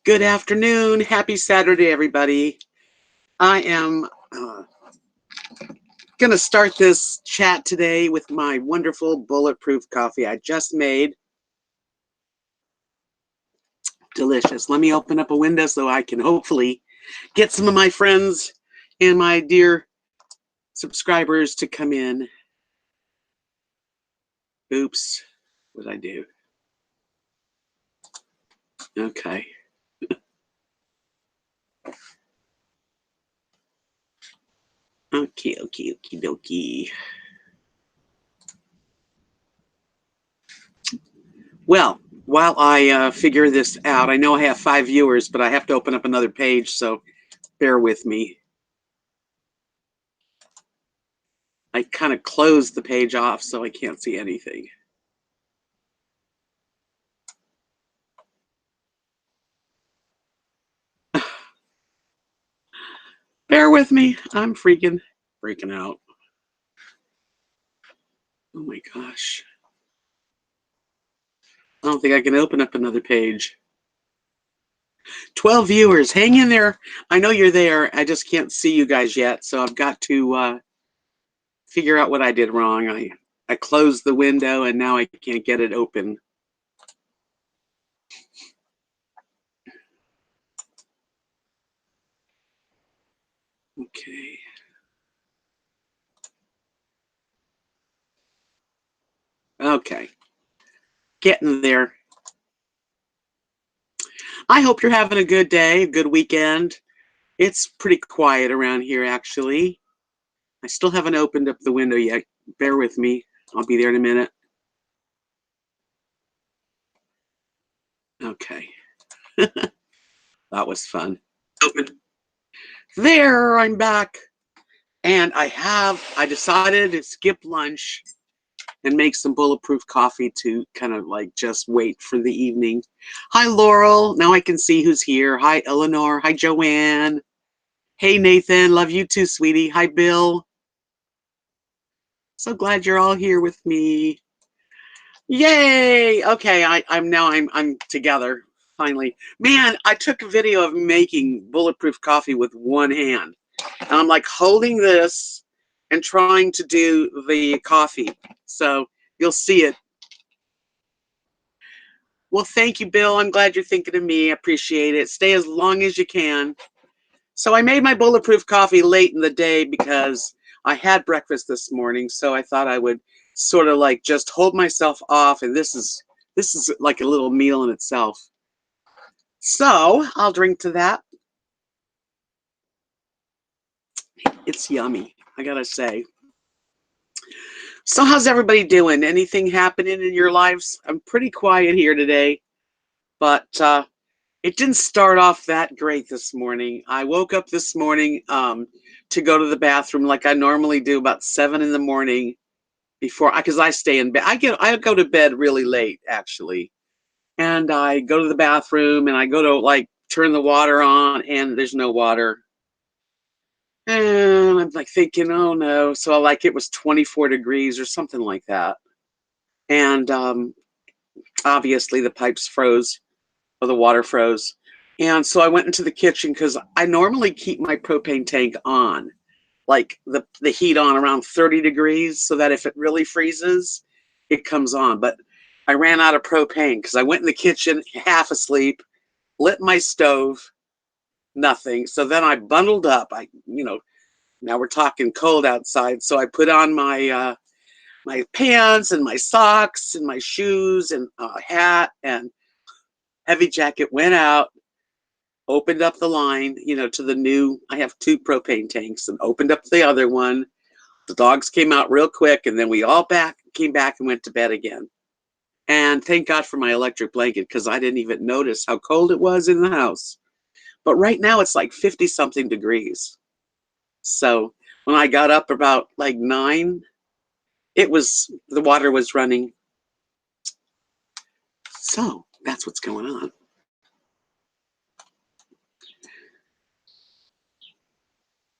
Good afternoon. Happy Saturday, everybody. I am going to start this chat today with my wonderful bulletproof coffee I just made. Delicious. Let me open up a window so I can hopefully get some of my friends and my dear subscribers to come in. Oops. What did I do? Okay. Okie dokie. Well, while I figure this out, I know I have 5 viewers, but I have to open up another page, so bear with me. I kind of closed the page off so I can't see anything. Bear with me. I'm freaking out. Oh my gosh. I don't think I can open up another page. 12 viewers. Hang in there. I know you're there. I just can't see you guys yet, so I've got to figure out what I did wrong. I closed the window and now I can't get it open. Okay. Okay. Getting there. I hope you're having a good day, a good weekend. It's pretty quiet around here, actually. I still haven't opened up the window yet. Bear with me. I'll be there in a minute. Okay. That was fun. Open. There, I'm back. And I decided to skip lunch and make some bulletproof coffee to kind of like just wait for the evening. Hi, Laurel. Now I can see who's here. Hi, Eleanor. Hi, Joanne. Hey, Nathan. Love you too, sweetie. Hi, Bill. So glad you're all here with me. Yay! Okay, I'm together finally. Man, I took a video of making bulletproof coffee with one hand. And I'm like holding this and trying to do the coffee. So you'll see it. Well, thank you, Bill. I'm glad you're thinking of me. I appreciate it. Stay as long as you can. So I made my bulletproof coffee late in the day because I had breakfast this morning. So I thought I would sort of like just hold myself off. And this is like a little meal in itself. So I'll drink to that. It's yummy, I gotta say. So how's everybody doing? Anything happening in your lives? I'm pretty quiet here today, but it didn't start off that great this morning. I woke up this morning to go to the bathroom like I normally do about 7 in the morning because I stay in bed. I go to bed really late actually, and I go to the bathroom and I go to like turn the water on and there's no water. And I'm like thinking, oh no. So like it was 24 degrees or something like that. And obviously the pipes froze or the water froze. And so I went into the kitchen because I normally keep my propane tank on, like the heat on around 30 degrees so that if it really freezes, it comes on. But I ran out of propane because I went in the kitchen half asleep, lit my stove, nothing. So then I bundled up. Now we're talking cold outside, so I put on my my pants and my socks and my shoes and a hat and heavy jacket. Went out, opened up the line, to the new. I have 2 propane tanks, and opened up the other one. The dogs came out real quick, and then we all came back and went to bed again. And thank God for my electric blanket because I didn't even notice how cold it was in the house. But right now it's like 50-something degrees. So when I got up about like 9, the water was running. So that's what's going on.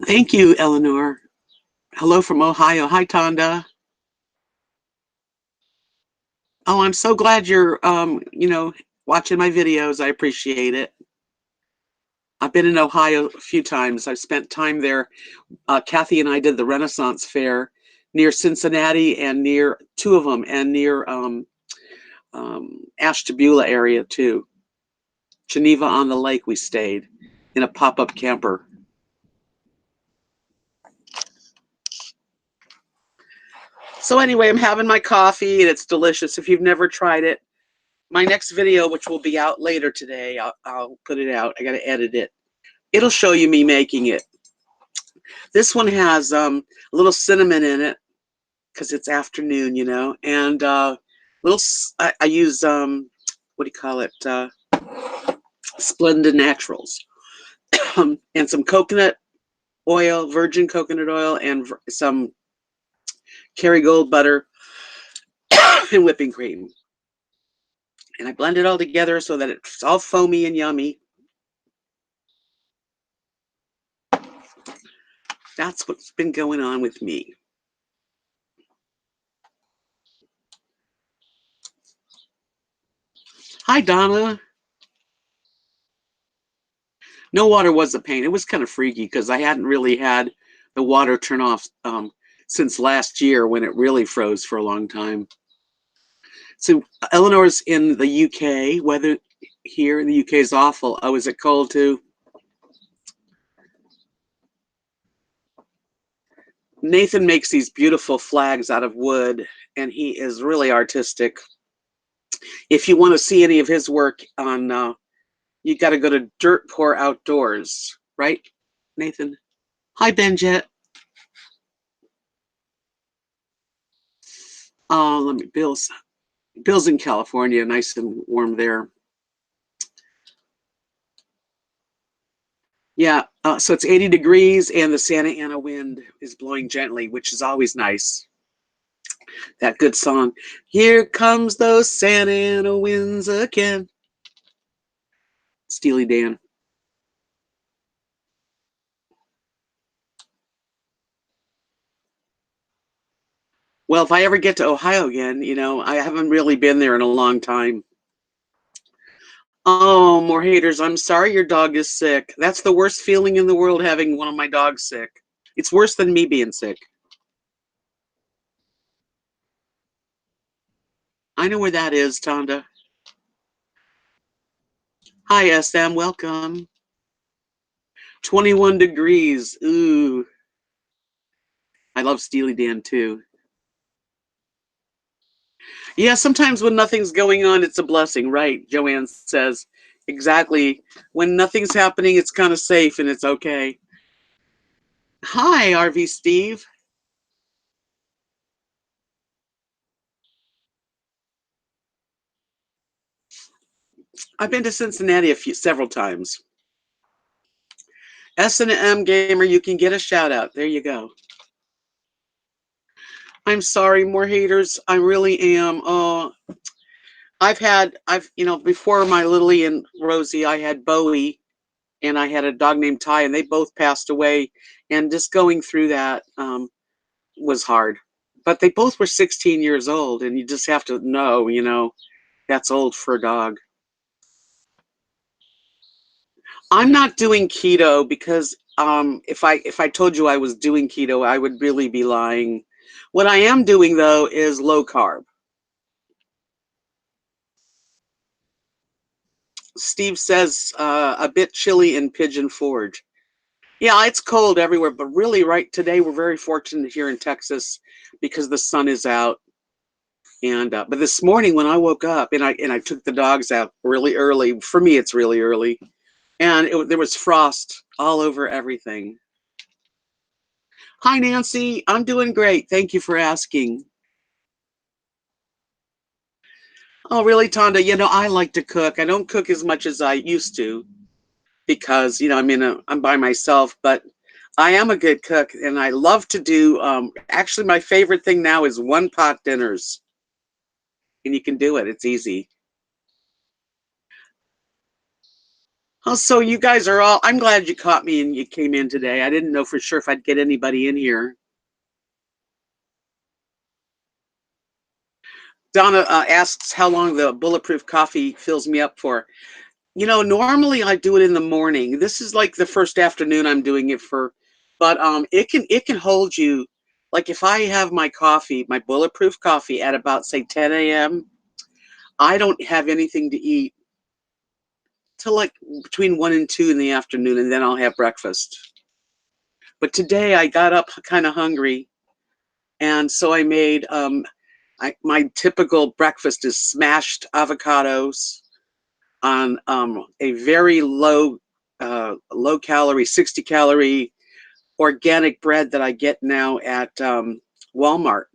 Thank you, Eleanor. Hello from Ohio. Hi, Tonda. Oh, I'm so glad you're, watching my videos. I appreciate it. I've been in Ohio a few times. I've spent time there. Kathy and I did the Renaissance Fair near Cincinnati and near two of them, and near Ashtabula area too. Geneva on the Lake, we stayed in a pop-up camper. So anyway, I'm having my coffee and it's delicious. If you've never tried it, my next video, which will be out later today, I'll put it out. I got to edit it. It'll show you me making it. This one has a little cinnamon in it because it's afternoon, you know, and little. I use what do you call it? Splendid Naturals, and some coconut oil, virgin coconut oil, and some Kerrygold butter and whipping cream. And I blend it all together so that it's all foamy and yummy. That's what's been going on with me. Hi, Donna. No water was a pain. It was kind of freaky because I hadn't really had the water turn off since last year when it really froze for a long time. So Eleanor's in the UK. Weather here in the UK is awful. Oh, is it cold too? Nathan makes these beautiful flags out of wood, and he is really artistic. If you want to see any of his work on, you got to go to Dirt Poor Outdoors, right, Nathan? Hi, Benjet. Let me, Bill's in California, nice and warm there. Yeah, so it's 80 degrees and the Santa Ana wind is blowing gently, which is always nice. That good song. Here comes those Santa Ana winds again. Steely Dan. Well, if I ever get to Ohio again, you know, I haven't really been there in a long time. Oh, more haters. I'm sorry your dog is sick. That's the worst feeling in the world, having one of my dogs sick. It's worse than me being sick. I know where that is, Tonda. Hi, SM. Welcome. 21 degrees. Ooh. I love Steely Dan too. Yeah, sometimes when nothing's going on, it's a blessing, right? Joanne says. Exactly. When nothing's happening, it's kind of safe and it's okay. Hi, RV Steve. I've been to Cincinnati several times. S&M Gamer, you can get a shout out. There you go. I'm sorry, more haters. I really am. You know, before my Lily and Rosie, I had Bowie and I had a dog named Ty, and they both passed away. And just going through that was hard. But they both were 16 years old, and you just have to know, you know, that's old for a dog. I'm not doing keto because if I told you I was doing keto, I would really be lying. What I am doing though is low carb. Steve says a bit chilly in Pigeon Forge. Yeah, it's cold everywhere, but really right today we're very fortunate here in Texas because the sun is out. And but this morning when I woke up and I took the dogs out really early, for me it's really early, and there was frost all over everything. Hi, Nancy. I'm doing great. Thank you for asking. Oh, really, Tonda? You know, I like to cook. I don't cook as much as I used to because, you know, I'm by myself, but I am a good cook and I love to do, actually, my favorite thing now is one pot dinners. And you can do it. It's easy. Oh, so you guys are all, I'm glad you caught me and you came in today. I didn't know for sure if I'd get anybody in here. Donna asks how long the bulletproof coffee fills me up for. You know, normally I do it in the morning. This is like the first afternoon I'm doing it for, but it can hold you. Like if I have my coffee, my bulletproof coffee at about say 10 a.m., I don't have anything to eat till like between 1 and 2 in the afternoon, and then I'll have breakfast. But today I got up kind of hungry, and so I made my typical breakfast is smashed avocados on a very low calorie, 60 calorie organic bread that I get now at Walmart,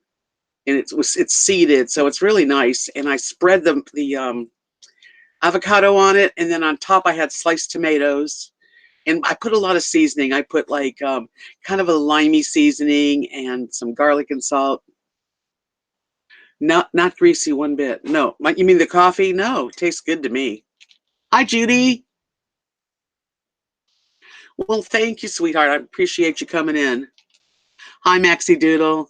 and it's seeded, so it's really nice. And I spread the avocado on it, and then on top I had sliced tomatoes, and I put a lot of seasoning. I put like kind of a limey seasoning and some garlic and salt. Not greasy one bit. No, you mean the coffee? No, it tastes good to me. Hi, Judy. Well, thank you, sweetheart. I appreciate you coming in. Hi, Maxie Doodle.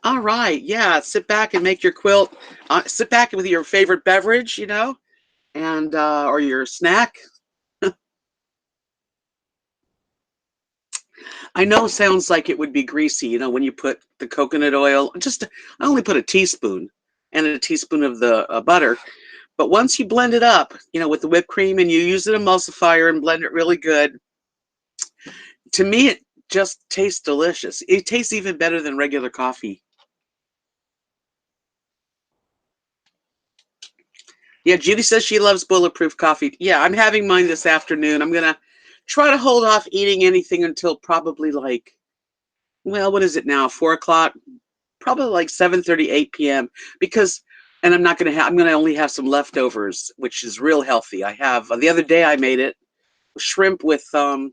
All right, yeah. Sit back and make your quilt. Sit back with your favorite beverage, and or your snack. I know sounds like it would be greasy, when you put the coconut oil. I only put a teaspoon and a teaspoon of the butter. But once you blend it up, with the whipped cream and you use an emulsifier and blend it really good, to me it just tastes delicious. It tastes even better than regular coffee. Yeah, Judy says she loves bulletproof coffee. Yeah, I'm having mine this afternoon. I'm gonna try to hold off eating anything until probably like, well, what is it now? 4 o'clock? Probably like 7:30, 8 p.m. Because, and I'm gonna only have some leftovers, which is real healthy. I have the other day I made it shrimp with the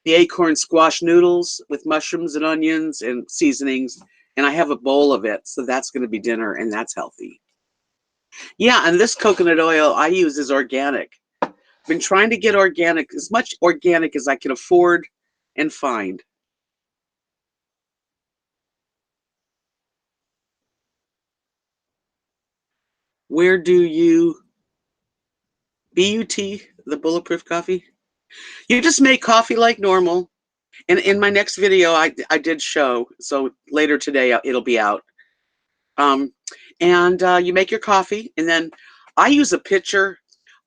acorn squash noodles with mushrooms and onions and seasonings, and I have a bowl of it, so that's gonna be dinner, and that's healthy. Yeah, and this coconut oil I use is organic. Been trying to get organic, as much organic as I can afford and find. Where do you BUT the bulletproof coffee? You just make coffee like normal. And in my next video, I did show, so later today it'll be out. Um, and you make your coffee, and then I use a pitcher.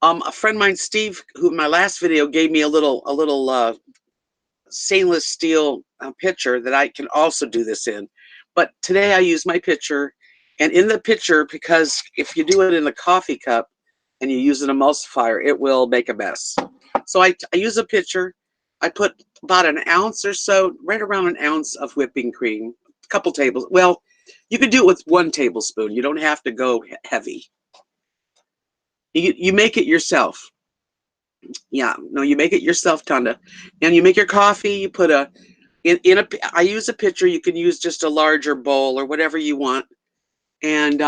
A friend of mine, Steve, who in my last video gave me a little stainless steel pitcher that I can also do this in. But today I use my pitcher, and in the pitcher, because if you do it in the coffee cup and you use an emulsifier, it will make a mess. So I use a pitcher. I put about an ounce or so, right around an ounce of whipping cream, a couple tables. Well, you can do it with 1 tablespoon. You don't have to go heavy. You make it yourself. Yeah, no, you make it yourself, Tanda. And you make your coffee. You put I use a pitcher. You can use just a larger bowl or whatever you want. And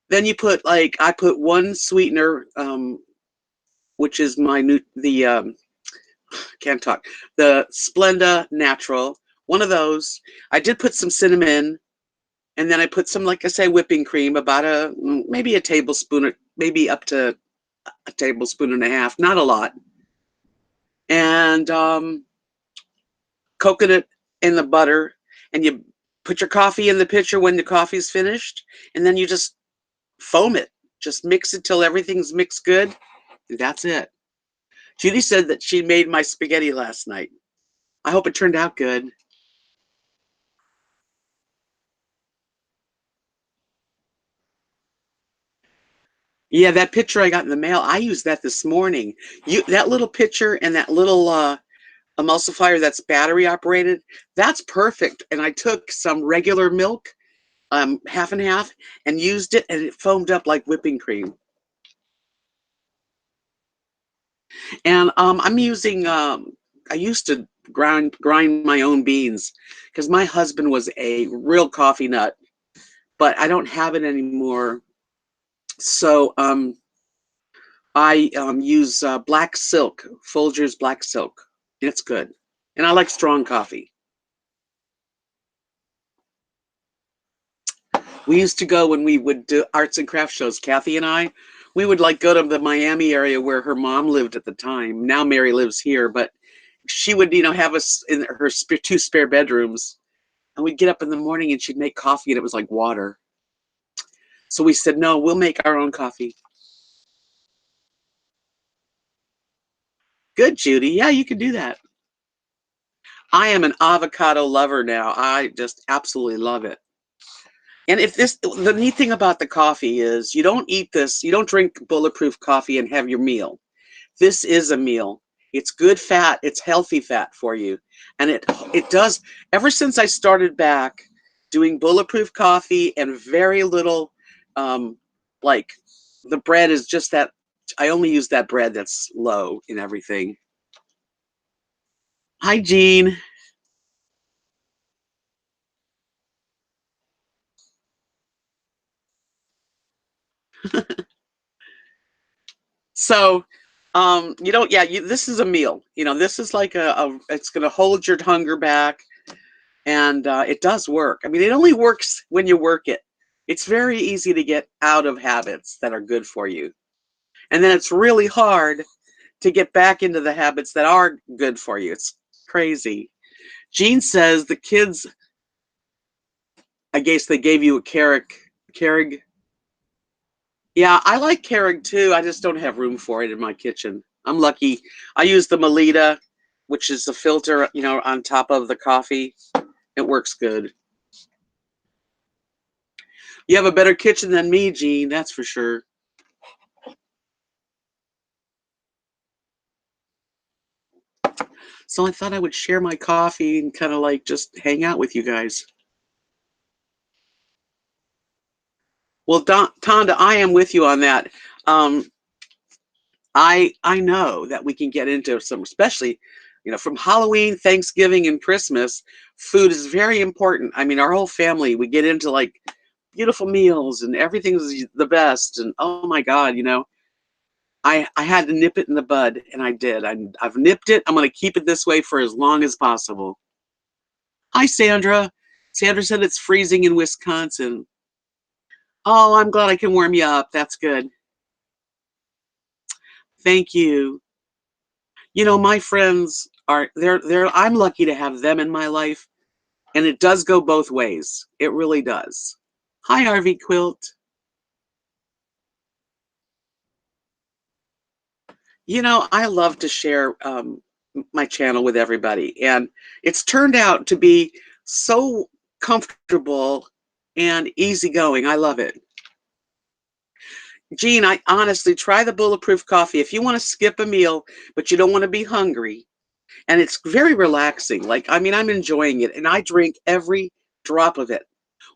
then you put I put one sweetener, which is can't talk, the Splenda Natural, one of those. I did put some cinnamon, and then I put some, like I say, whipping cream, about maybe a tablespoon, or maybe up to a tablespoon and a half, not a lot. And coconut in the butter, and you put your coffee in the pitcher when the coffee's finished, and then you just foam it. Just mix it till everything's mixed good. That's it. Judy said that she made my spaghetti last night. I hope it turned out good. Yeah, that picture I got in the mail, I used that this morning. That little picture and that little emulsifier that's battery operated, that's perfect. And I took some regular milk, half and half, and used it, and it foamed up like whipping cream. And I'm using I used to grind my own beans because my husband was a real coffee nut, but I don't have it anymore. So I use black silk, Folgers black silk. It's good. And I like strong coffee. We used to go when we would do arts and crafts shows, Kathy and I. We would like go to the Miami area where her mom lived at the time. Now Mary lives here, but she would, have us in her two spare bedrooms, and we'd get up in the morning and she'd make coffee and it was like water. So we said, no, we'll make our own coffee. Good, Judy. Yeah, you can do that. I am an avocado lover now. I just absolutely love it. And the neat thing about the coffee is you don't eat this, you don't drink bulletproof coffee and have your meal. This is a meal. It's good fat, it's healthy fat for you. And it does, ever since I started back doing bulletproof coffee and very little, like the bread is just that, I only use that bread that's low in everything. Hi, Jean. So, this is a meal. This is like it's going to hold your hunger back, and it does work. I mean, it only works when you work it. It's very easy to get out of habits that are good for you, and then it's really hard to get back into the habits that are good for you. It's crazy. Jean says the kids, I guess they gave you a Keurig. Yeah, I like Keurig too. I just don't have room for it in my kitchen. I'm lucky. I use the Melita, which is the filter, on top of the coffee. It works good. You have a better kitchen than me, Jean, that's for sure. So I thought I would share my coffee and kind of like just hang out with you guys. Well, Tonda, I am with you on that. Um, I know that we can get into some, especially, from Halloween, Thanksgiving, and Christmas. Food is very important. I mean, our whole family, we get into like beautiful meals and everything's the best. And oh my God, I had to nip it in the bud, and I did. I've nipped it. I'm going to keep it this way for as long as possible. Hi, Sandra. Sandra said it's freezing in Wisconsin. Oh, I'm glad I can warm you up. That's good. Thank you. My friends are they're I'm lucky to have them in my life, and it does go both ways. It really does. Hi, RV Quilt. I love to share my channel with everybody, and it's turned out to be so comfortable and easygoing. I love it. Jean, I honestly try the bulletproof coffee if you want to skip a meal, but you don't want to be hungry. And it's very relaxing. Like, I mean, I'm enjoying it, and I drink every drop of it.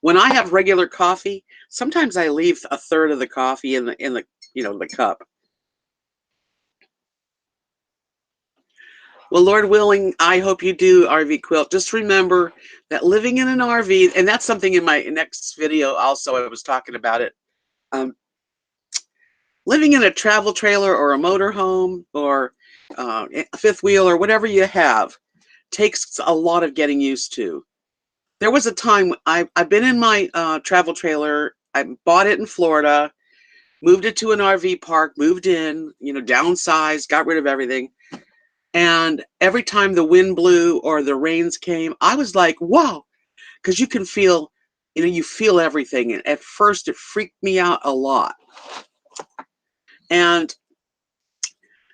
When I have regular coffee, sometimes I leave a third of the coffee in the the cup. Well, Lord willing, I hope you do, RV Quilt. Just remember that living in an RV, and that's something in my next video also, I was talking about it. Um, Living in a travel trailer or a motorhome or a fifth wheel or whatever you have takes a lot of getting used to. There was a time I've been in my travel trailer. I bought it in Florida, moved it to an RV park, moved in, downsized, got rid of everything. And every time the wind blew or the rains came, I was like, whoa, because you can feel, you feel everything. And at first it freaked me out a lot. And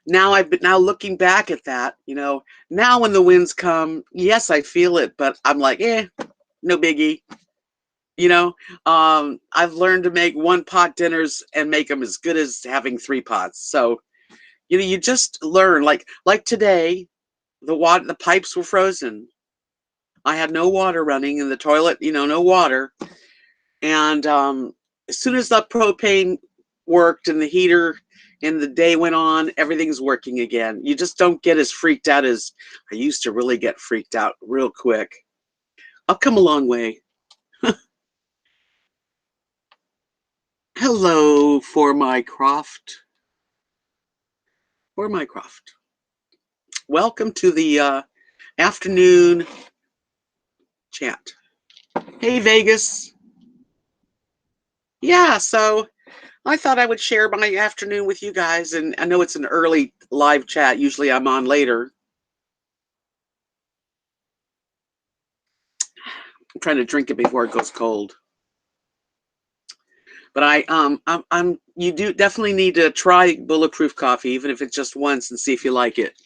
now looking back at that, now when the winds come, yes, I feel it, but I'm like, no biggie. You know, I've learned to make one pot dinners and make them as good as having three pots. So, you just learn. Like today, the pipes were frozen. I had no water running in the toilet. No water. And as soon as the propane worked and the heater and the day went on, everything's working again. You just don't get as freaked out as I used to really get freaked out real quick. I've come a long way. Hello, for Mycroft. For Mycroft. Welcome to the afternoon chat. Hey, Vegas. Yeah, so I thought I would share my afternoon with you guys, and I know it's an early live chat. Usually I'm on later. I'm trying to drink it before it goes cold. But I'm you do definitely need to try bulletproof coffee, even if it's just once, and see if you like it.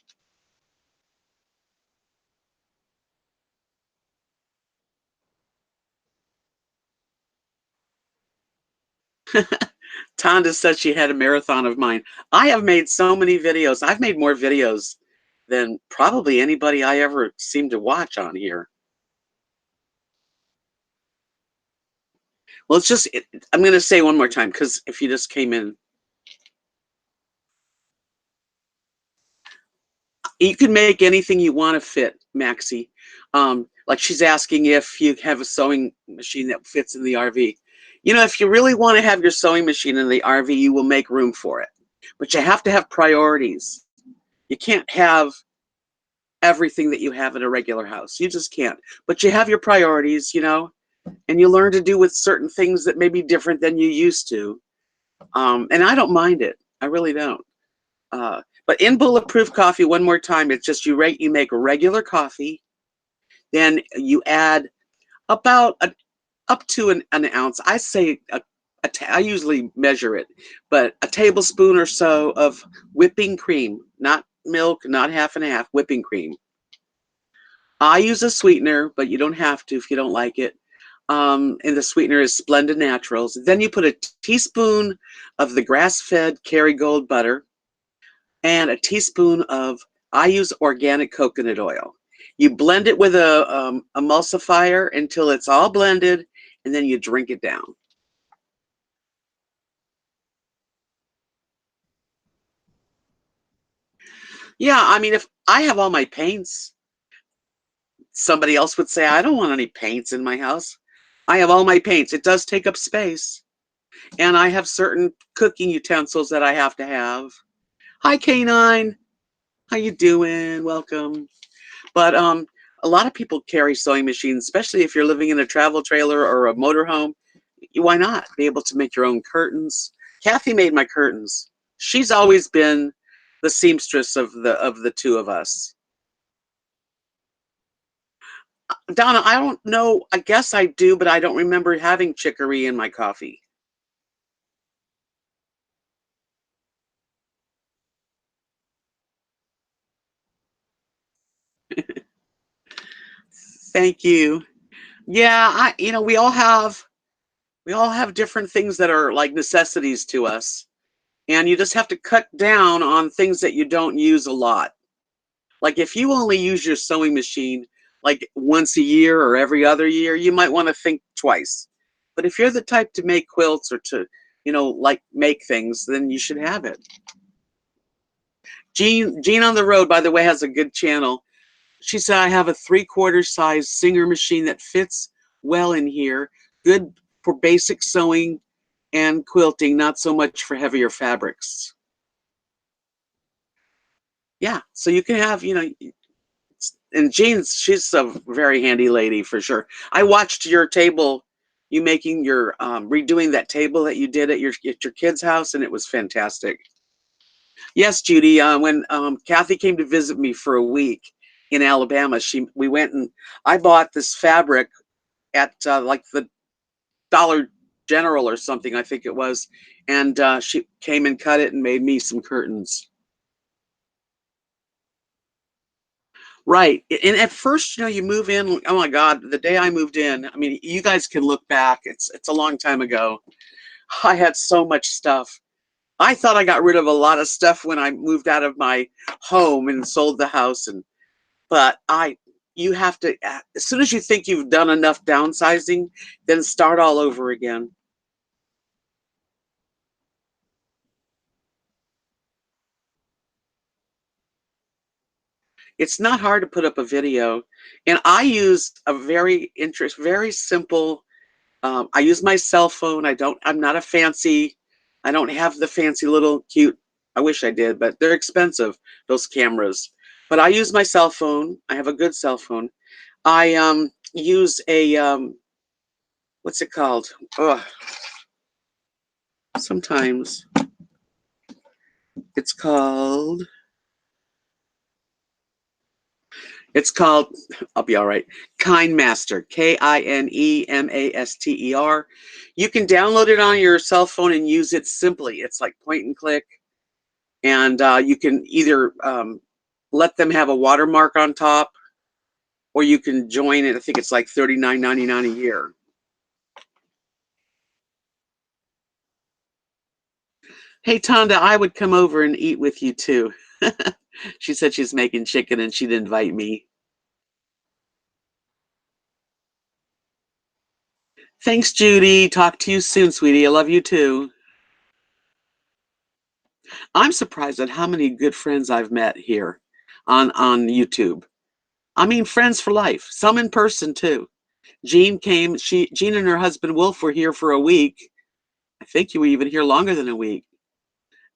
Tonda said she had a marathon of mine. I have made so many videos. I've made more videos than probably anybody I ever seem to watch on here. Well, it's just, I'm going to say one more time because if you just came in, you can make anything you want to fit, Maxie. Like she's asking if you have a sewing machine that fits in the RV. You know, if you really want to have your sewing machine in the RV, you will make room for it. But you have to have priorities. You can't have everything that you have in a regular house. You just can't. But you have your priorities, you know, and you learn to do with certain things that may be different than you used to. And I don't mind it. I really don't. But in bulletproof coffee, one more time, it's just you make regular coffee, then you add about up to an ounce. I say I usually measure it, but a tablespoon or so of whipping cream, not milk, not half and half, whipping cream. I use a sweetener, but you don't have to if you don't like it. And the sweetener is Splendid Naturals. Then you put a teaspoon of the grass-fed Kerrygold butter and a teaspoon of, I use organic coconut oil. You blend it with a emulsifier until it's all blended, and then you drink it down. Yeah, I mean, if I have all my paints, somebody else would say, I don't want any paints in my house. I have all my paints. It does take up space. And I have certain cooking utensils that I have to have. Hi, Canine. How you doing? Welcome. But a lot of people carry sewing machines, especially if you're living in a travel trailer or a motorhome. Why not be able to make your own curtains? Kathy made my curtains. She's always been the seamstress of the two of us. Donna, I don't know. I guess I do, but I don't remember having chicory in my coffee. Thank you. Yeah, you know, we all have different things that are like necessities to us. And you just have to cut down on things that you don't use a lot. Like if you only use your sewing machine like once a year or every other year, you might want to think twice. But if you're the type to make quilts or to, you know, like make things, then you should have it. Jean on the Road, by the way, has a good channel. She said, I have a 3/4 size Singer machine that fits well in here. Good for basic sewing and quilting, not so much for heavier fabrics. Yeah, so you can have, you know, and Jean's, she's a very handy lady for sure. I watched your table, you making your redoing that table that you did at your kid's house, and it was fantastic. Yes, Judy. When Kathy came to visit me for a week in Alabama, we went and I bought this fabric at like the Dollar General or something, I think it was, and she came and cut it and made me some curtains. Right. And at first, you know, you move in, oh my God, the day I moved in, I mean, you guys can look back. It's a long time ago. I had so much stuff. I thought I got rid of a lot of stuff when I moved out of my home and sold the house, and but you have to, as soon as you think you've done enough downsizing, then start all over again. It's not hard to put up a video, and I use a very simple. I use my cell phone. I'm not a fancy. I don't have the fancy little cute. I wish I did, but they're expensive, those cameras. But I use my cell phone. I have a good cell phone. I use a what's it called? Ugh. sometimes. It's called, I'll be all right, KindMaster, KINEMASTER. You can download it on your cell phone and use it simply. It's like point and click. And you can either let them have a watermark on top, or you can join it. I think it's like $39.99 a year. Hey, Tonda, I would come over and eat with you too. She said she's making chicken and she'd invite me. Thanks, Judy. Talk to you soon, sweetie. I love you too. I'm surprised at how many good friends I've met here on YouTube. I mean, friends for life. Some in person too. Jean came. Jean and her husband Wolf were here for a week. I think you were even here longer than a week,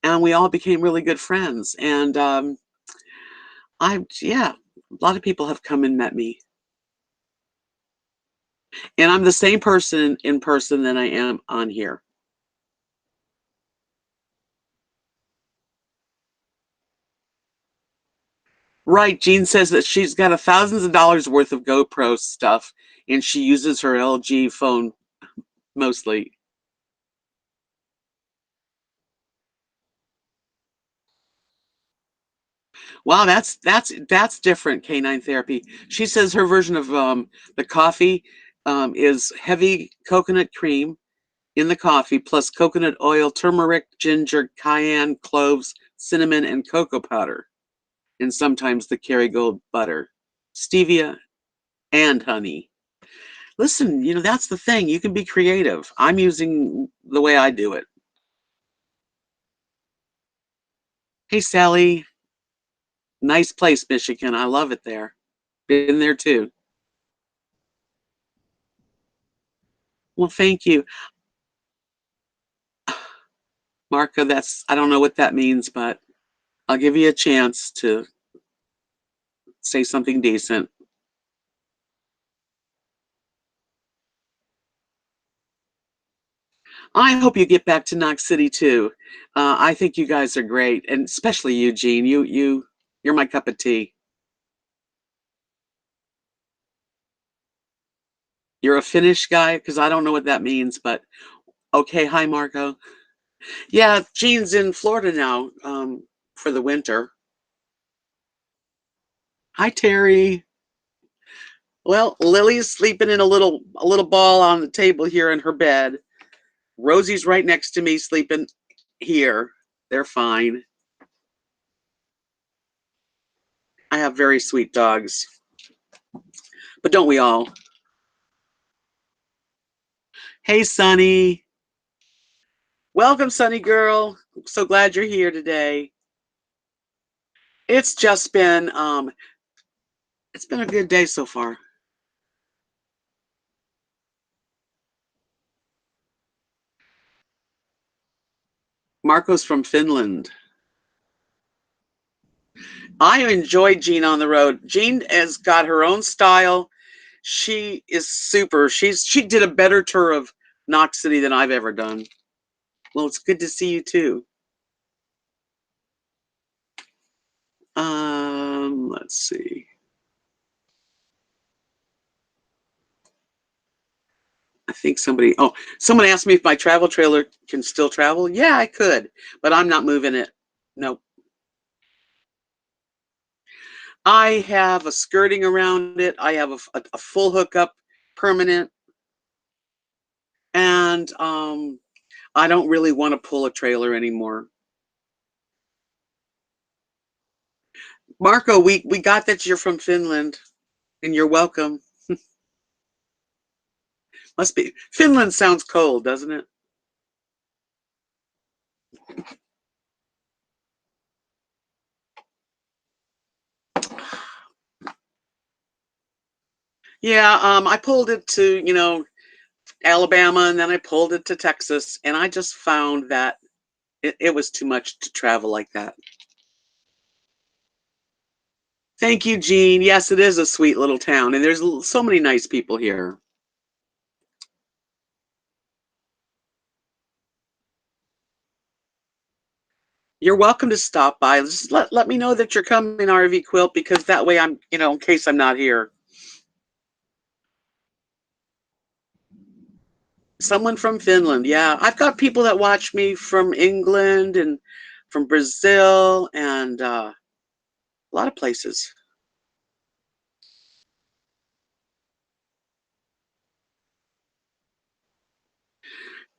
and we all became really good friends. And yeah, a lot of people have come and met me, and I'm the same person in person than I am on here. Right. Jean says that she's got thousands of dollars worth of GoPro stuff, and she uses her LG phone mostly. Wow, that's different. Canine therapy. She says her version of the coffee is heavy coconut cream in the coffee, plus coconut oil, turmeric, ginger, cayenne, cloves, cinnamon, and cocoa powder, and sometimes the Kerrygold butter, stevia, and honey. Listen, that's the thing. You can be creative. I'm using the way I do it. Hey, Sally. Nice place, Michigan. I love it there. Been there too. Well, thank you. Marco, I don't know what that means, but I'll give you a chance to say something decent. I hope you get back to Knox City too. I think you guys are great, and especially Eugene. You're my cup of tea. You're a Finnish guy, because I don't know what that means, but okay. Hi, Marco. Yeah, Gene's in Florida now for the winter. Hi, Terry. Well, Lily's sleeping in a little ball on the table here in her bed. Rosie's right next to me, sleeping here. They're fine. I have very sweet dogs, but don't we all? Hey, Sunny. Welcome, Sunny girl. I'm so glad you're here today. It's just been it's been a good day so far. Marco's from Finland. I enjoyed Jean on the road. Jean has got her own style. She is super. She did a better tour of Knox City than I've ever done. Well, it's good to see you too. Let's see. I think someone asked me if my travel trailer can still travel. Yeah, I could, but I'm not moving it. Nope. I have a skirting around it. I have a full hookup, permanent, and I don't really want to pull a trailer anymore. Marco, we got that you're from Finland, and you're welcome. Must be Finland sounds cold, doesn't it? Yeah, I pulled it to, Alabama, and then I pulled it to Texas, and I just found that it was too much to travel like that. Thank you, Jean. Yes, it is a sweet little town, and there's so many nice people here. You're welcome to stop by. Just let me know that you're coming, RV Quilt, because that way I'm, in case I'm not here. Someone from Finland. Yeah. I've got people that watch me from England and from Brazil and a lot of places.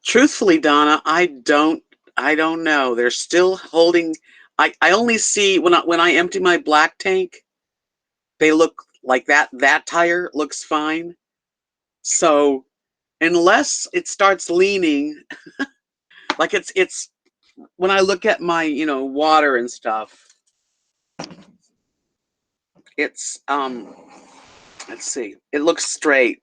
Truthfully, Donna, I don't know. They're still holding. I only see when I empty my black tank, they look like that tire looks fine. So unless it starts leaning, like it's when I look at my, water and stuff, it's let's see. It looks straight.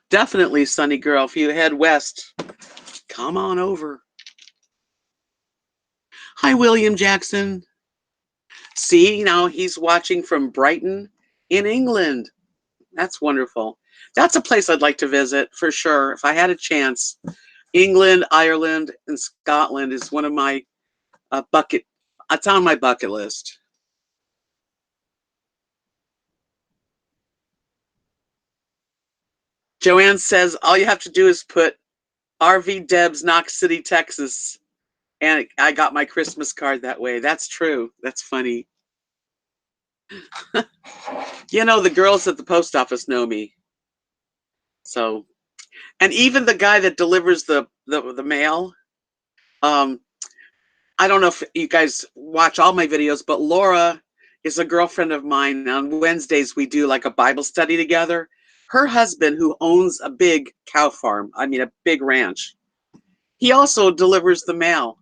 Definitely, Sunny Girl. If you head west, come on over. Hi, William Jackson. See, now he's watching from Brighton in England. That's wonderful. That's a place I'd like to visit for sure if I had a chance. England, Ireland, and Scotland is one of my bucket. It's on my bucket list. Joanne says all you have to do is put RVDebs, Knox City, Texas, and I got my Christmas card that way. That's true. That's funny. The girls at the post office know me. So, and even the guy that delivers the mail. Um, I don't know if you guys watch all my videos, but Laura is a girlfriend of mine. On Wednesdays, we do like a Bible study together. Her husband, who owns a big cow farm, I mean, a big ranch, he also delivers the mail.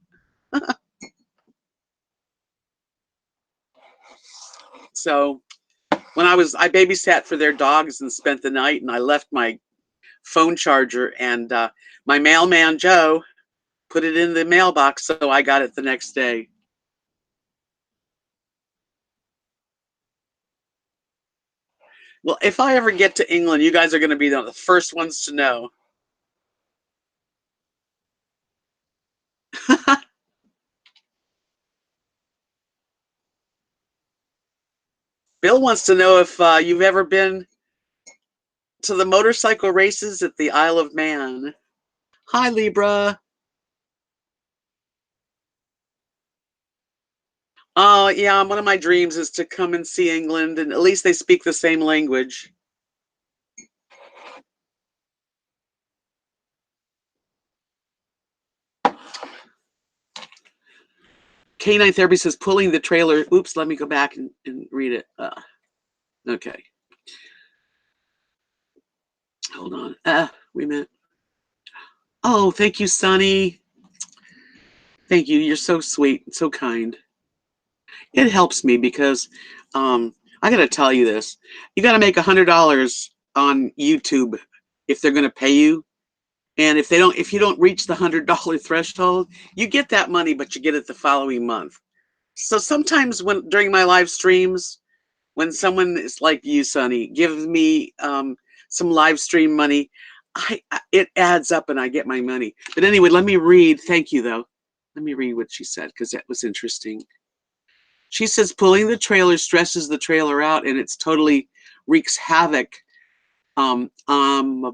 So when I babysat for their dogs and spent the night, and I left my phone charger, and my mailman, Joe, put it in the mailbox, so I got it the next day. Well, if I ever get to England, you guys are going to be the first ones to know. Bill wants to know if you've ever been to the motorcycle races at the Isle of Man. Hi, Libra. Oh, yeah, one of my dreams is to come and see England, and at least they speak the same language. Canine Therapy says pulling the trailer. Oops, let me go back and read it. Okay, hold on. Wait a minute. Oh, thank you, Sonny. Thank you. You're so sweet, so kind. It helps me because I got to tell you this. You got to make $100 on YouTube if they're going to pay you. And if you don't reach the $100 threshold, you get that money, but you get it the following month. So sometimes during my live streams, when someone is like you, Sonny, gives me some live stream money, it adds up and I get my money. But anyway, let me read. Thank you, though. Let me read what she said because that was interesting. She says pulling the trailer stresses the trailer out and it's totally wreaks havoc um, um,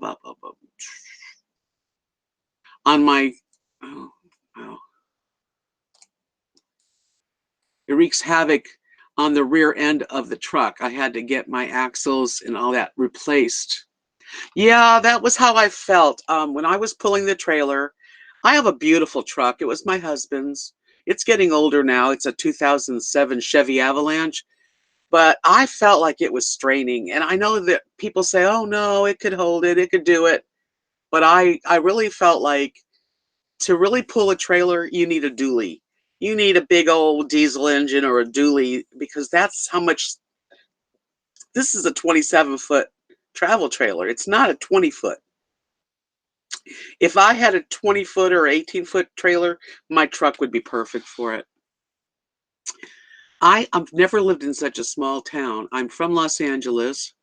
on my, oh, oh, it wreaks havoc on the rear end of the truck. I had to get my axles and all that replaced. Yeah, that was how I felt when I was pulling the trailer. I have a beautiful truck. It was my husband's. It's getting older now. It's a 2007 Chevy Avalanche, but I felt like it was straining. And I know that people say, "Oh no, it could hold it. It could do it." But I really felt like to really pull a trailer, you need a dually. You need a big old diesel engine or a dually because that's how much. This is a 27-foot travel trailer. It's not a 20-foot. If I had a 20-foot or 18-foot trailer, my truck would be perfect for it. I've never lived in such a small town. I'm from Los Angeles.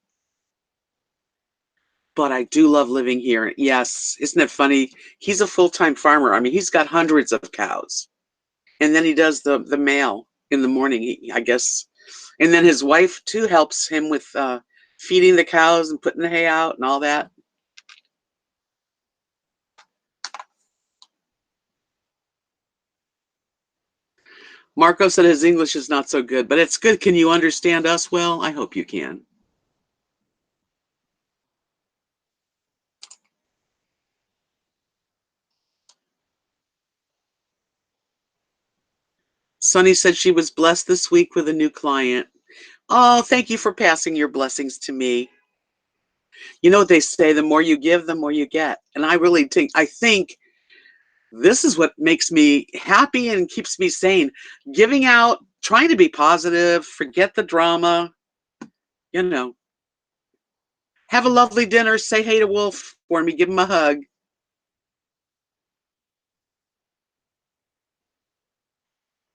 but I do love living here. Yes, isn't it funny? He's a full-time farmer. I mean, he's got hundreds of cows, and then he does the mail in the morning, I guess. And then his wife too helps him with feeding the cows and putting the hay out and all that. Marco said his English is not so good, but it's good. Can you understand us well? I hope you can. Sunny said she was blessed this week with a new client. Oh, thank you for passing your blessings to me. You know what they say, the more you give, the more you get. And I think this is what makes me happy and keeps me sane. Giving out, trying to be positive, forget the drama, you know. Have a lovely dinner, say hey to Wolf for me, give him a hug.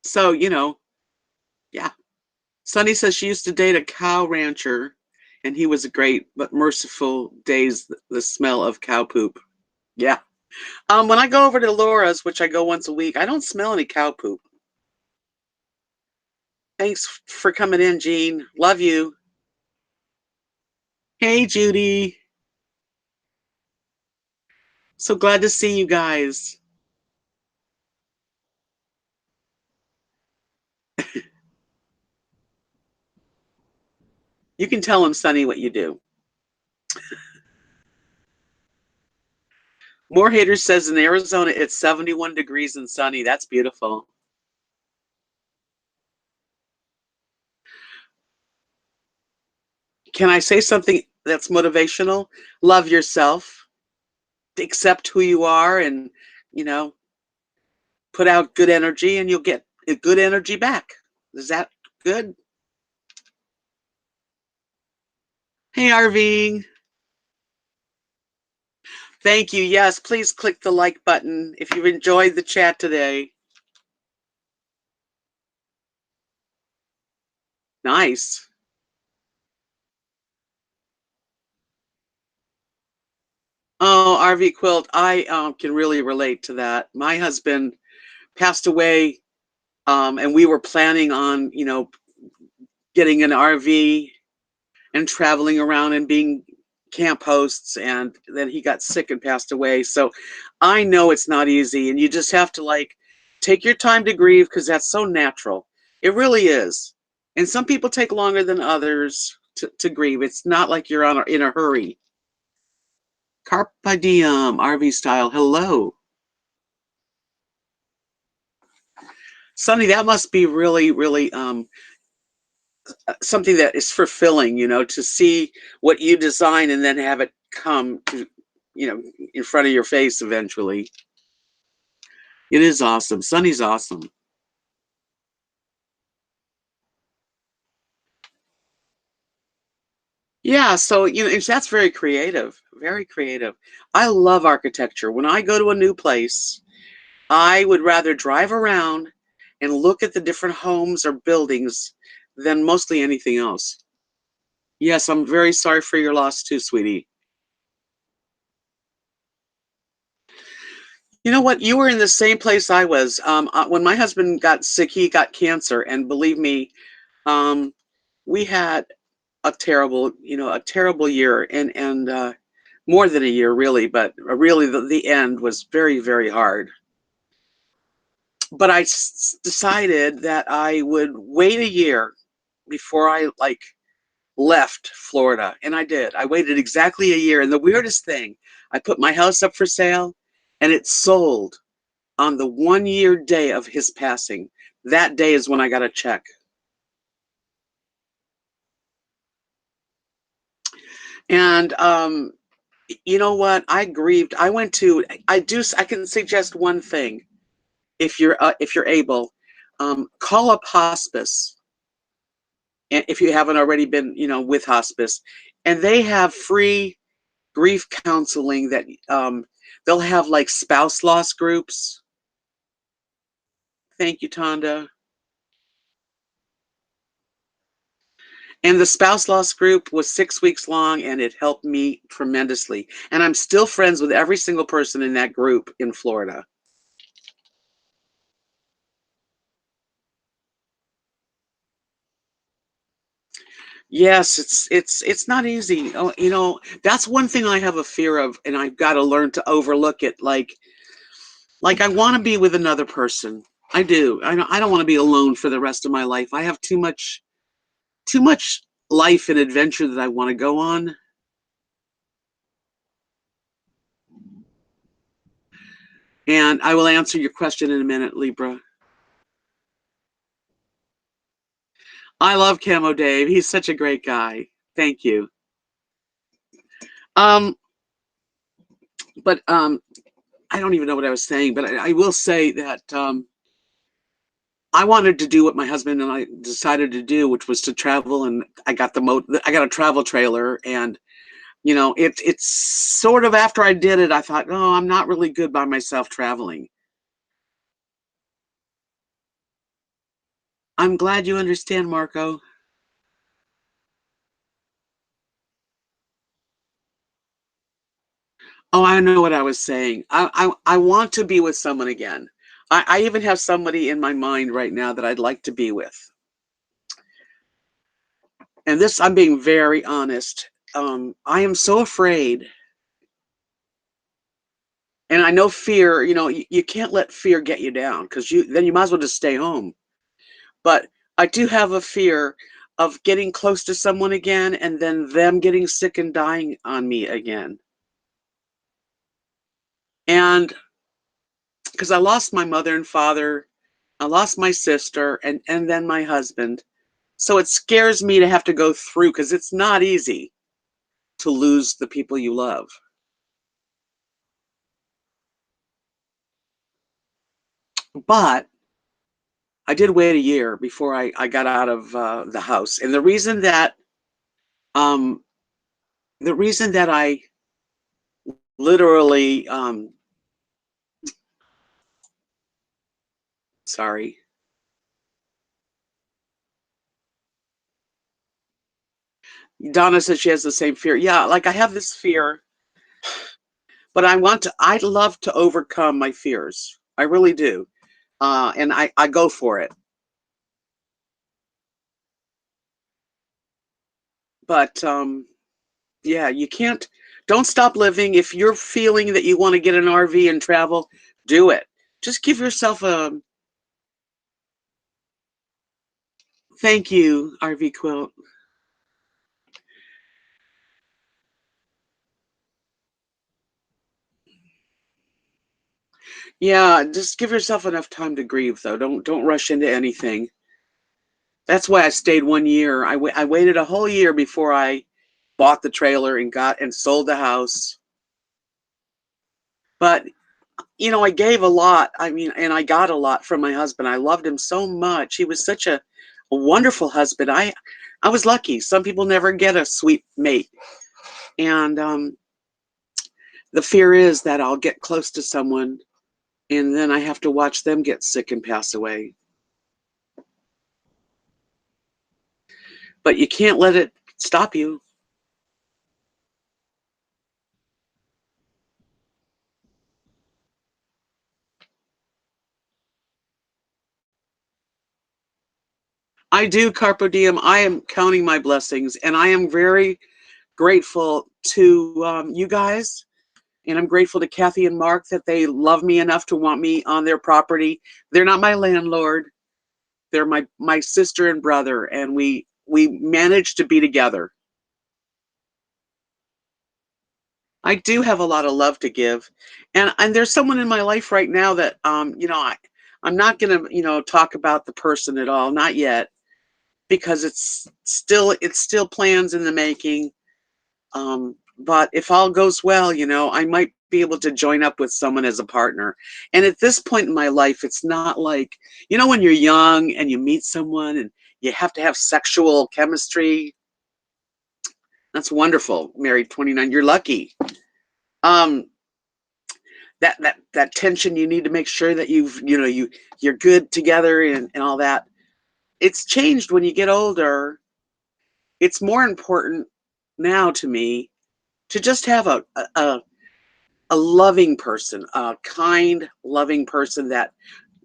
So, yeah. Sunny says she used to date a cow rancher and he was a great but merciful days the smell of cow poop. Yeah. When I go over to Laura's, which I go once a week, I don't smell any cow poop. Thanks for coming in, Jean. Love you. Hey, Judy. So glad to see you guys. You can tell him, Sunny, what you do. More Haters says in Arizona, it's 71 degrees and sunny. That's beautiful. Can I say something that's motivational? Love yourself, accept who you are, and, you know, put out good energy, and you'll get good energy back. Is that good? Hey, RV. Thank you. Yes, please click the like button if you've enjoyed the chat today. Nice. Oh, RV quilt. I can really relate to that. My husband passed away, and we were planning on, getting an RV and traveling around and being camp hosts. And then he got sick and passed away. So I know it's not easy, and you just have to take your time to grieve because that's so natural. It really is. And some people take longer than others to grieve. It's not like you're in a hurry. Carpe diem, RV style. Hello. Sonny, that must be really, really something that is fulfilling, to see what you design and then have it come to, in front of your face eventually. It is awesome. Sonny's awesome. Yeah, so that's very creative. Very creative. I love architecture. When I go to a new place, I would rather drive around and look at the different homes or buildings than mostly anything else. Yes, I'm very sorry for your loss too, sweetie. You know what? You were in the same place I was. When my husband got sick, he got cancer, and believe me, um, we had a terrible year, and more than a year, really. But really, the end was very, very hard. But I decided that I would wait a year before I left Florida, and I did. I waited exactly a year, and the weirdest thing, I put my house up for sale, and it sold on the 1 year day of his passing. That day is when I got a check. And you know what? I grieved. I can suggest one thing if you're able. Call up hospice, and if you haven't already been, with hospice, and they have free grief counseling that they'll have spouse loss groups. Thank you, Tonda. And the spouse loss group was 6 weeks long, and it helped me tremendously. And I'm still friends with every single person in that group in Florida. Yes, it's not easy. Oh, that's one thing I have a fear of, and I've got to learn to overlook it. Like I want to be with another person. I do. I don't want to be alone for the rest of my life. I have too much life and adventure that I want to go on. And I will answer your question in a minute, Libra. I love Camo Dave. He's such a great guy. Thank you. Um, but I don't even know what I was saying, but I will say that I wanted to do what my husband and I decided to do, which was to travel, and I got a travel trailer, and it's sort of after I did it, I thought, oh, I'm not really good by myself traveling. I'm glad you understand, Marco. Oh, I know what I was saying. I want to be with someone again. I even have somebody in my mind right now that I'd like to be with. And this, I'm being very honest. I am so afraid. And I know fear, you can't let fear get you down, because then you might as well just stay home. But I do have a fear of getting close to someone again and then them getting sick and dying on me again. And because I lost my mother and father, I lost my sister, and then my husband. So it scares me to have to go through, because it's not easy to lose the people you love. But I did wait a year before I got out of the house. And um, the reason that I literally, sorry, Donna says she has the same fear. Yeah, like I have this fear, but I'd love to overcome my fears. I really do. And I go for it. But yeah, don't stop living. If you're feeling that you want to get an RV and travel, do it. Just give yourself a thank you, RV Quilt. Yeah, just give yourself enough time to grieve, though. Don't rush into anything. That's why I stayed 1 year. I waited a whole year before I bought the trailer and got and sold the house. But I gave a lot. I mean, and I got a lot from my husband. I loved him so much. He was such a wonderful husband. I was lucky. Some people never get a sweet mate. And the fear is that I'll get close to someone and then I have to watch them get sick and pass away. But you can't let it stop you. I do, carpe diem. I am counting my blessings, and I am very grateful to you guys. And I'm grateful to Kathy and Mark that they love me enough to want me on their property. They're not my landlord. They're my sister and brother, and we managed to be together. I do have a lot of love to give, and there's someone in my life right now that I'm not gonna talk about the person at all, not yet, because it's still plans in the making. But if all goes well, I might be able to join up with someone as a partner. And at this point in my life, it's not like, when you're young and you meet someone and you have to have sexual chemistry. That's wonderful. Married 29, you're lucky. Um, that tension, you need to make sure that you're good together and all that. It's changed when you get older. It's more important now to me to just have a loving person, a kind, loving person that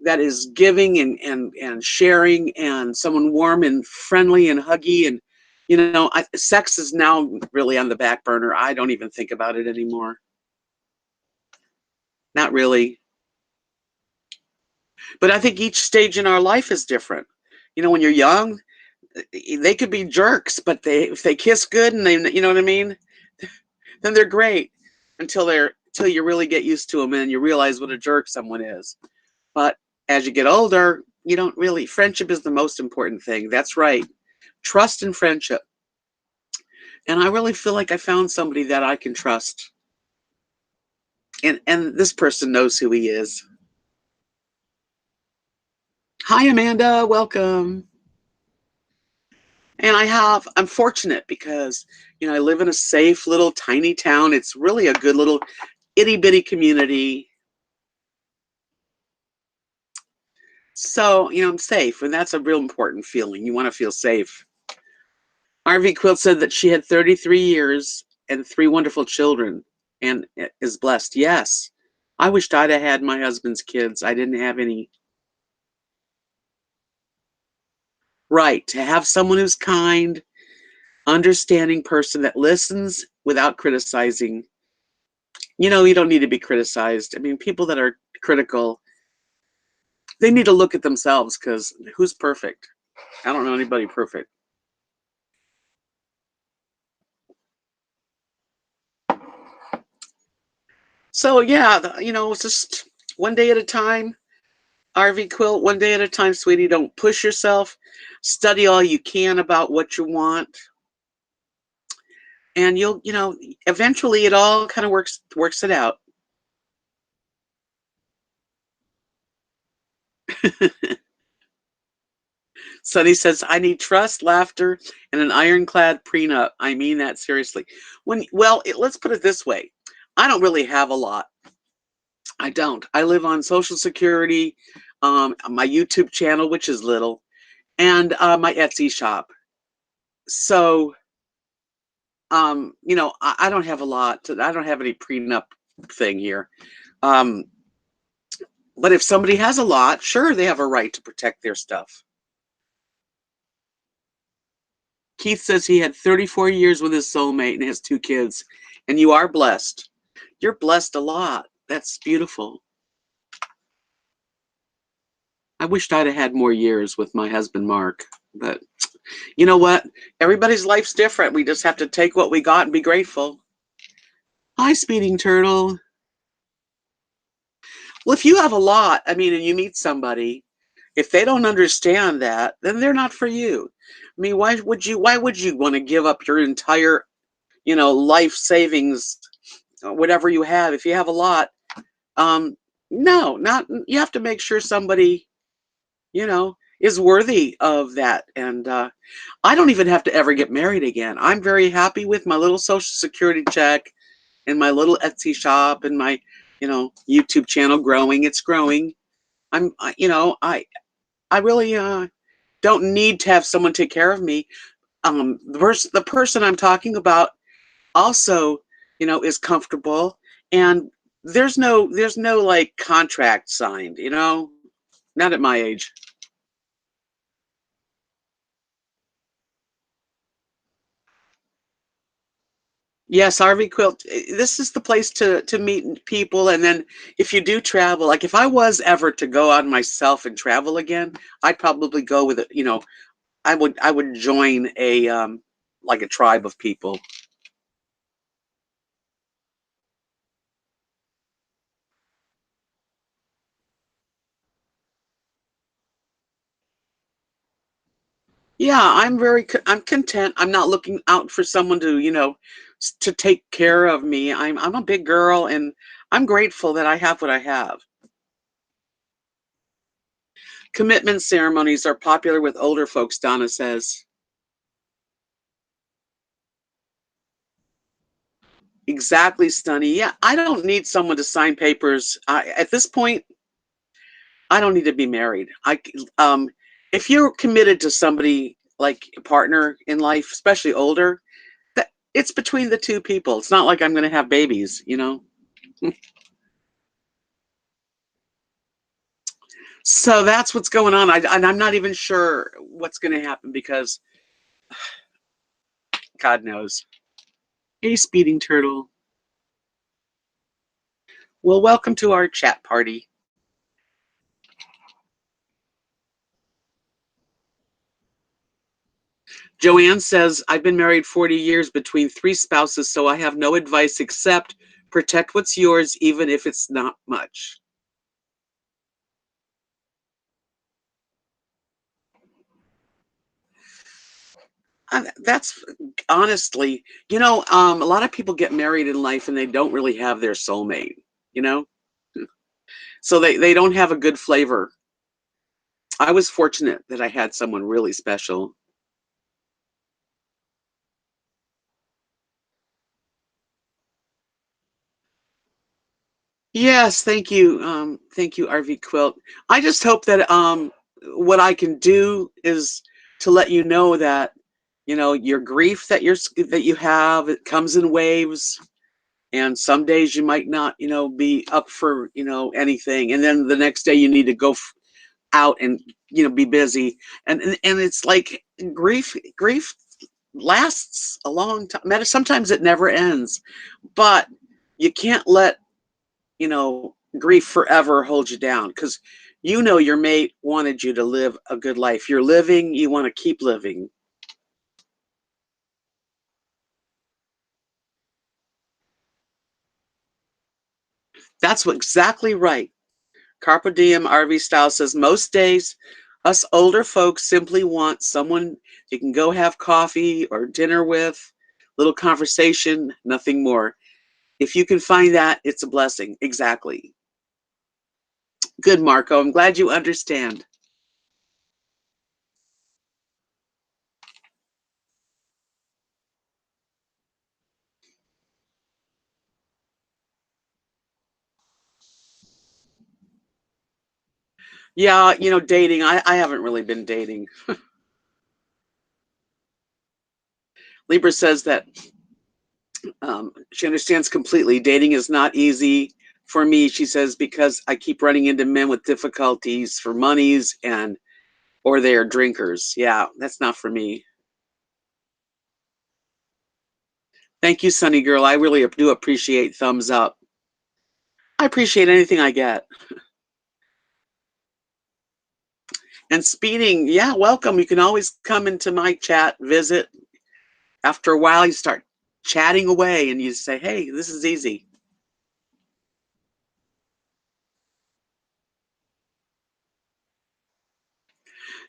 is giving and sharing, and someone warm and friendly and huggy. And sex is now really on the back burner. I don't even think about it anymore. Not really. But I think each stage in our life is different. When you're young, they could be jerks, but if they kiss good and you know what I mean, then they're great until you really get used to them and you realize what a jerk someone is. But as you get older, you don't really. Friendship is the most important thing. That's right. Trust and friendship. And I really feel like I found somebody that I can trust. And this person knows who he is. Hi, Amanda. Welcome. And I'm fortunate because, I live in a safe little tiny town. It's really a good little itty bitty community. So, I'm safe, and that's a real important feeling. You want to feel safe. RV Quilt said that she had 33 years and 3 wonderful children and is blessed. Yes. I wished I'd have had my husband's kids. I didn't have any. Right. To have someone who's kind, understanding person that listens without criticizing. You don't need to be criticized. I mean, people that are critical, they need to look at themselves, because who's perfect? I don't know anybody perfect. So yeah, it's just one day at a time. RV Quilt, one day at a time, sweetie. Don't push yourself. Study all you can about what you want, and eventually it all kind of works it out. Sunny says, I need trust, laughter, and an ironclad prenup. I mean that seriously. Let's put it this way. I don't really have a lot. I don't. I live on Social Security, my YouTube channel, which is little, and my Etsy shop. So, I don't have a lot. I don't have any prenup thing here. Um, but if somebody has a lot, sure, they have a right to protect their stuff. Keith says he had 34 years with his soulmate and has 2 kids. And you are blessed. You're blessed a lot. That's beautiful. I wished I'd have had more years with my husband, Mark. But you know what? Everybody's life's different. We just have to take what we got and be grateful. Hi, Speeding Turtle. Well, if you have a lot, and you meet somebody, if they don't understand that, then they're not for you. Why would you want to give up your entire, life savings, whatever you have, if you have a lot? No, not. You have to make sure somebody, is worthy of that. And I don't even have to ever get married again. I'm very happy with my little Social Security check and my little Etsy shop and my, YouTube channel growing. It's growing. I really don't need to have someone take care of me. The person I'm talking about also, is comfortable, and there's no like contract signed, not at my age. Yes, RV Quilt. This is the place to meet people, and then if you do travel, like if I was ever to go on myself and travel again, I'd probably go with it. I would join a like a tribe of people. Yeah, I'm content. I'm not looking out for someone to, to take care of me. I'm a big girl, and I'm grateful that I have what I have. Commitment ceremonies are popular with older folks, Donna says. Exactly, Stunny. Yeah, I don't need someone to sign papers. At this point, I don't need to be married. If you're committed to somebody, like a partner in life, especially older, that it's between the two people. It's not like I'm going to have babies, you know? So that's what's going on. And I'm not even sure what's going to happen because God knows. Hey, speeding turtle. Well, welcome to our chat party. Joanne says, I've been married 40 years between 3 spouses, so I have no advice except protect what's yours, even if it's not much. That's honestly, a lot of people get married in life and they don't really have their soulmate, you know? So they don't have a good flavor. I was fortunate that I had someone really special. Yes, thank you, RV Quilt. I just hope that what I can do is to let you know that your grief that you have, it comes in waves, and some days you might not be up for anything, and then the next day you need to go out and be busy, and it's like grief lasts a long time. Sometimes it never ends, but you can't let grief forever hold you down because your mate wanted you to live a good life. You're living, you want to keep living. That's exactly right. Carpe diem RV style says most days us older folks simply want someone you can go have coffee or dinner with, little conversation, nothing more. If you can find that, it's a blessing. Exactly. Good, Marco. I'm glad you understand. Yeah, dating. I haven't really been dating. Libra says that she understands completely. Dating is not easy for me, she says, because I keep running into men with difficulties for monies and or they are drinkers. Yeah, that's not for me. Thank you, Sunny Girl. I really do appreciate thumbs up. I appreciate anything I get. And speeding, yeah, welcome. You can always come into my chat, visit. After a while, you start chatting away and you say, hey, this is easy.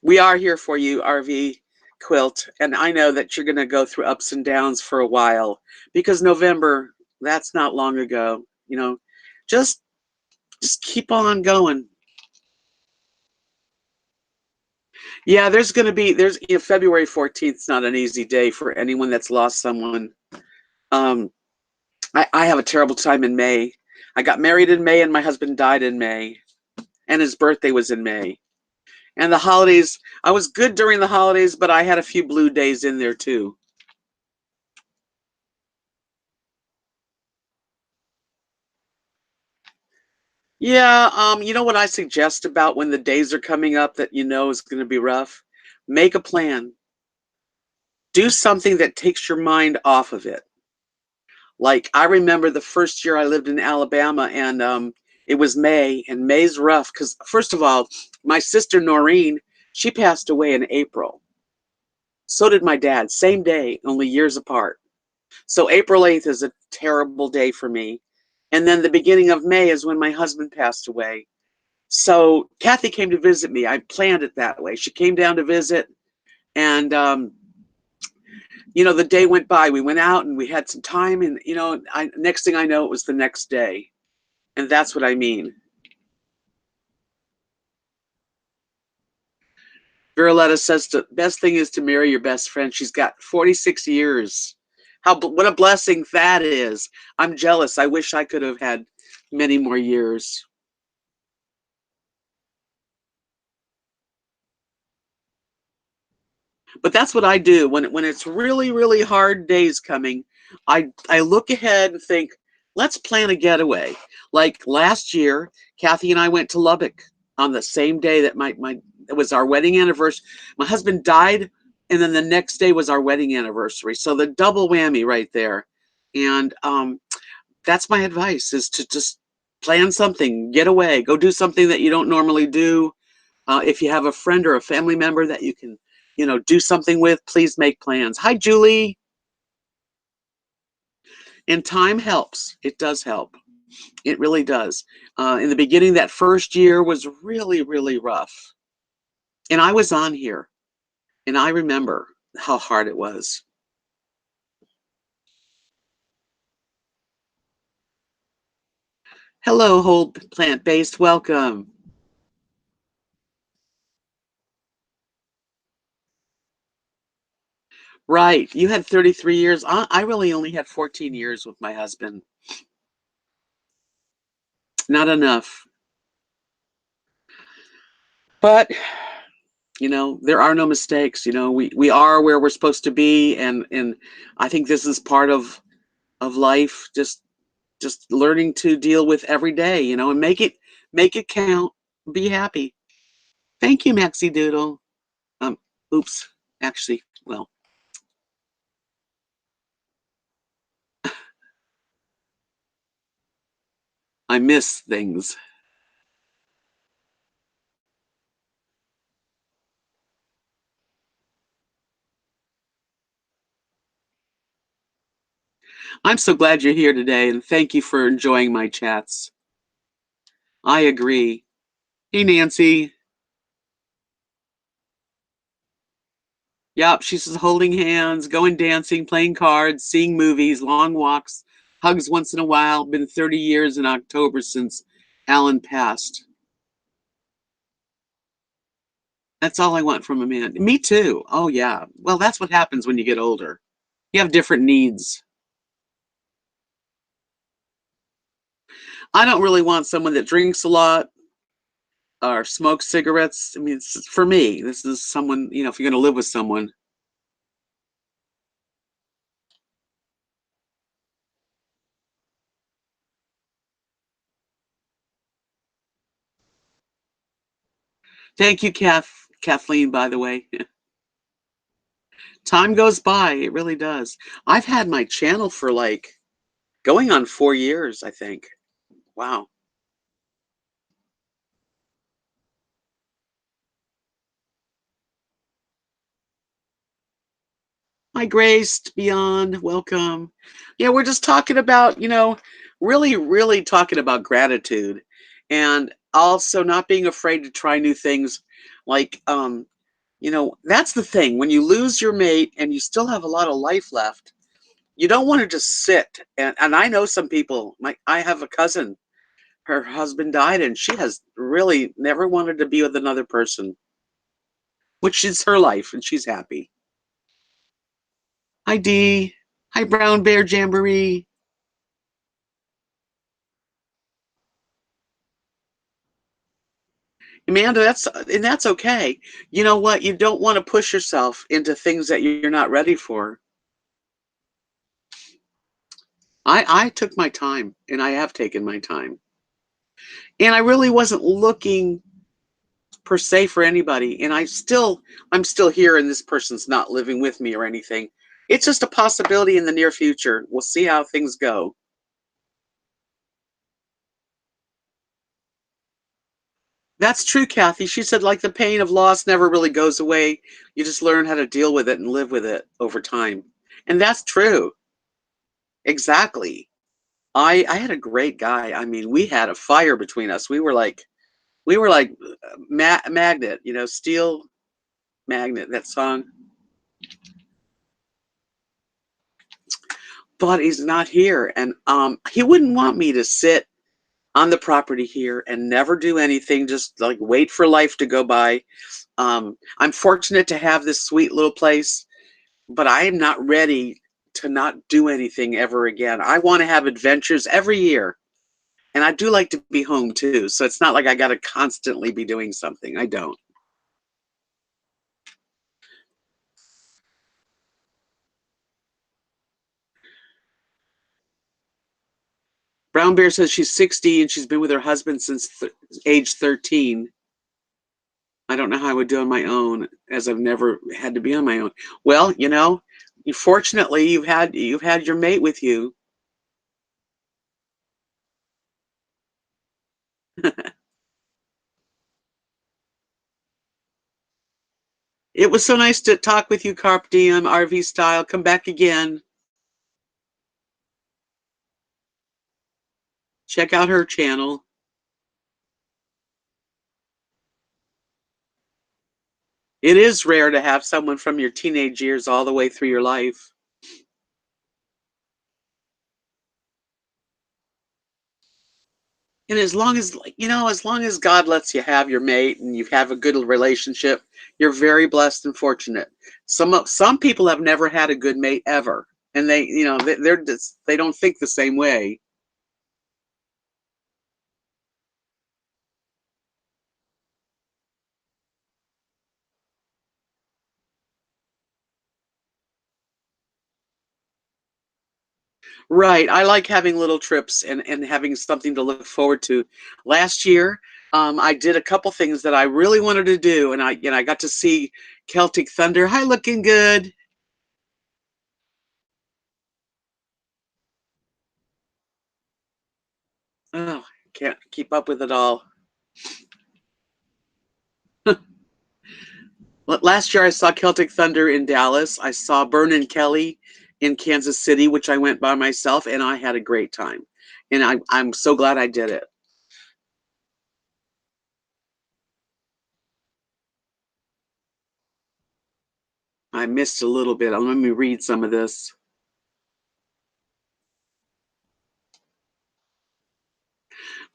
We are here for you, RV Quilt. And I know that you're going to go through ups and downs for a while because November, that's not long ago. Just just keep on going. Yeah, February 14th is not an easy day for anyone that's lost someone. Um, I have a terrible time in May. I got married in May and my husband died in May, and his birthday was in May. And the holidays, I was good during the holidays, but I had a few blue days in there too. Yeah, you know what I suggest about when the days are coming up that is going to be rough? Make a plan. Do something that takes your mind off of it. Like I remember the first year I lived in Alabama, and it was May, and May's rough because first of all, my sister Noreen, she passed away in April. So did my dad, same day, only years apart. So April 8th is a terrible day for me. And then the beginning of May is when my husband passed away. So Kathy came to visit me. I planned it that way. She came down to visit, and the day went by. We went out and we had some time, and next thing I know, it was the next day. And that's what I mean. Violetta says the best thing is to marry your best friend. She's got 46 years. What a blessing that is. I'm jealous. I wish I could have had many more years. But that's what I do when it's really, really hard days coming. I look ahead and think, let's plan a getaway. Like last year, Kathy and I went to Lubbock on the same day that my it was our wedding anniversary. My husband died, and then the next day was our wedding anniversary. So the double whammy right there. And that's my advice, is to just plan something, get away, go do something that you don't normally do. If you have a friend or a family member that you can, do something with, please make plans. Hi, Julie. And time helps. It does help. It really does. In the beginning, that first year was really, really rough. And I was on here, and I remember how hard it was. Hello, whole plant-based. Welcome. Right. You had 33 years. I really only had 14 years with my husband. Not enough. But there are no mistakes. We are where we're supposed to be, and I think this is part of life. Just learning to deal with every day, and make it count. Be happy. Thank you, Maxie Doodle. Um, oops. Actually, well, I miss things. I'm so glad you're here today, and thank you for enjoying my chats. I agree. Hey, Nancy. Yep, she's just holding hands, going dancing, playing cards, seeing movies, long walks, hugs once in a while. Been 30 years in October since Alan passed. That's all I want from a man. Me too. Oh, yeah. Well, that's what happens when you get older. You have different needs. I don't really want someone that drinks a lot or smokes cigarettes. I mean, for me, this is someone, if you're going to live with someone. Thank you, Kathleen, by the way. Time goes by. It really does. I've had my channel for like going on 4 years, I think. Wow. Hi, Grace, Beyond, welcome. Yeah, we're just talking about, really, really talking about gratitude, and also not being afraid to try new things. Like, that's the thing. When you lose your mate and you still have a lot of life left, you don't want to just sit. And I know some people, I have a cousin, her husband died, and she has really never wanted to be with another person, which is her life, and she's happy. Hi, Dee. Hi, Brown Bear Jamboree. Amanda, that's okay. You know what? You don't want to push yourself into things that you're not ready for. I took my time, and I have taken my time. And I really wasn't looking per se for anybody. And I'm still here, and this person's not living with me or anything. It's just a possibility in the near future. We'll see how things go. That's true, Kathy. She said, like, the pain of loss never really goes away. You just learn how to deal with it and live with it over time. And that's true. Exactly. I had a great guy. I mean, we had a fire between us. We were like magnet, steel magnet, that song. But he's not here, and he wouldn't want me to sit on the property here and never do anything, just like wait for life to go by. I'm fortunate to have this sweet little place, but I am not ready to not do anything ever again. I want to have adventures every year. And I do like to be home too. So it's not like I got to constantly be doing something. I don't. Brown Bear says she's 60 and she's been with her husband since age 13. I don't know how I would do on my own, as I've never had to be on my own. Well, fortunately you've had your mate with you. It was so nice to talk with you, Carp Diem, RV Style. Come back again. Check out her channel. It is rare to have someone from your teenage years all the way through your life. And as long as God lets you have your mate and you have a good relationship, you're very blessed and fortunate. Some people have never had a good mate ever, and they don't think the same way. Right. I like having little trips and having something to look forward to. Last year, I did a couple things that I really wanted to do, and I got to see Celtic Thunder. Hi, looking good. Oh, can't keep up with it all. Last year, I saw Celtic Thunder in Dallas. I saw Vernon Kelly in Kansas City, which I went by myself, and I had a great time. And I'm so glad I did it. I missed a little bit. Let me read some of this.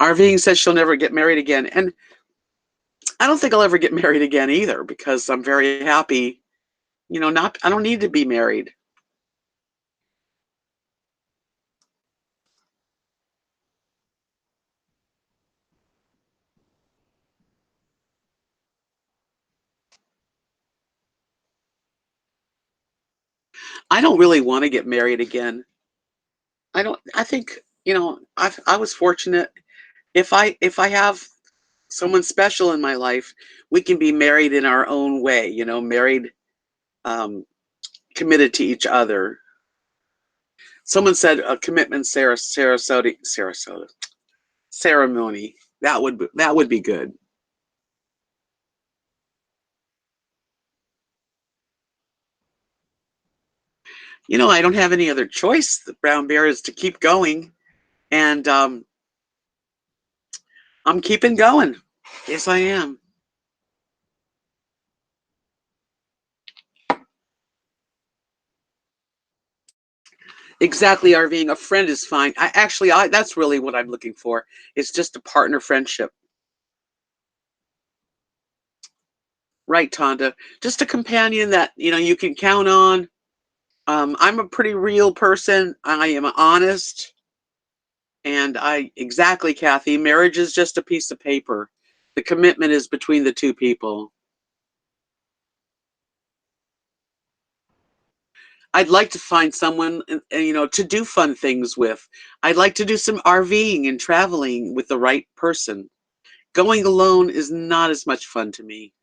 RVing says she'll never get married again. And I don't think I'll ever get married again either, because I'm very happy. I don't need to be married. I don't really want to get married again. I think, I was fortunate. If I have someone special in my life, we can be married in our own way, married, um, committed to each other. Someone said a commitment Sarasota ceremony. That would be good. I don't have any other choice. The brown bear is to keep going, and I'm keeping going. Yes, I am. Exactly, RVing. A friend is fine. That's really what I'm looking for. It's just a partner friendship. Right, Tonda. Just a companion that, you can count on. I'm a pretty real person. I am honest. And exactly, Kathy, marriage is just a piece of paper. The commitment is between the two people. I'd like to find someone, to do fun things with. I'd like to do some RVing and traveling with the right person. Going alone is not as much fun to me.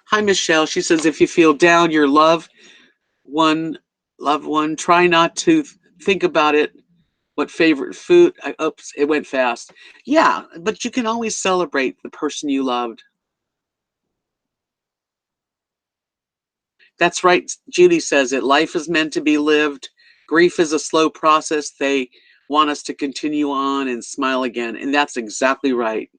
Hi, Michelle. She says, if you feel down, your one, loved one, try not to think about it. What favorite food? Oops, it went fast. Yeah, but you can always celebrate the person you loved. That's right. Judy says it. Life is meant to be lived. Grief is a slow process. They want us to continue on and smile again. And that's exactly right.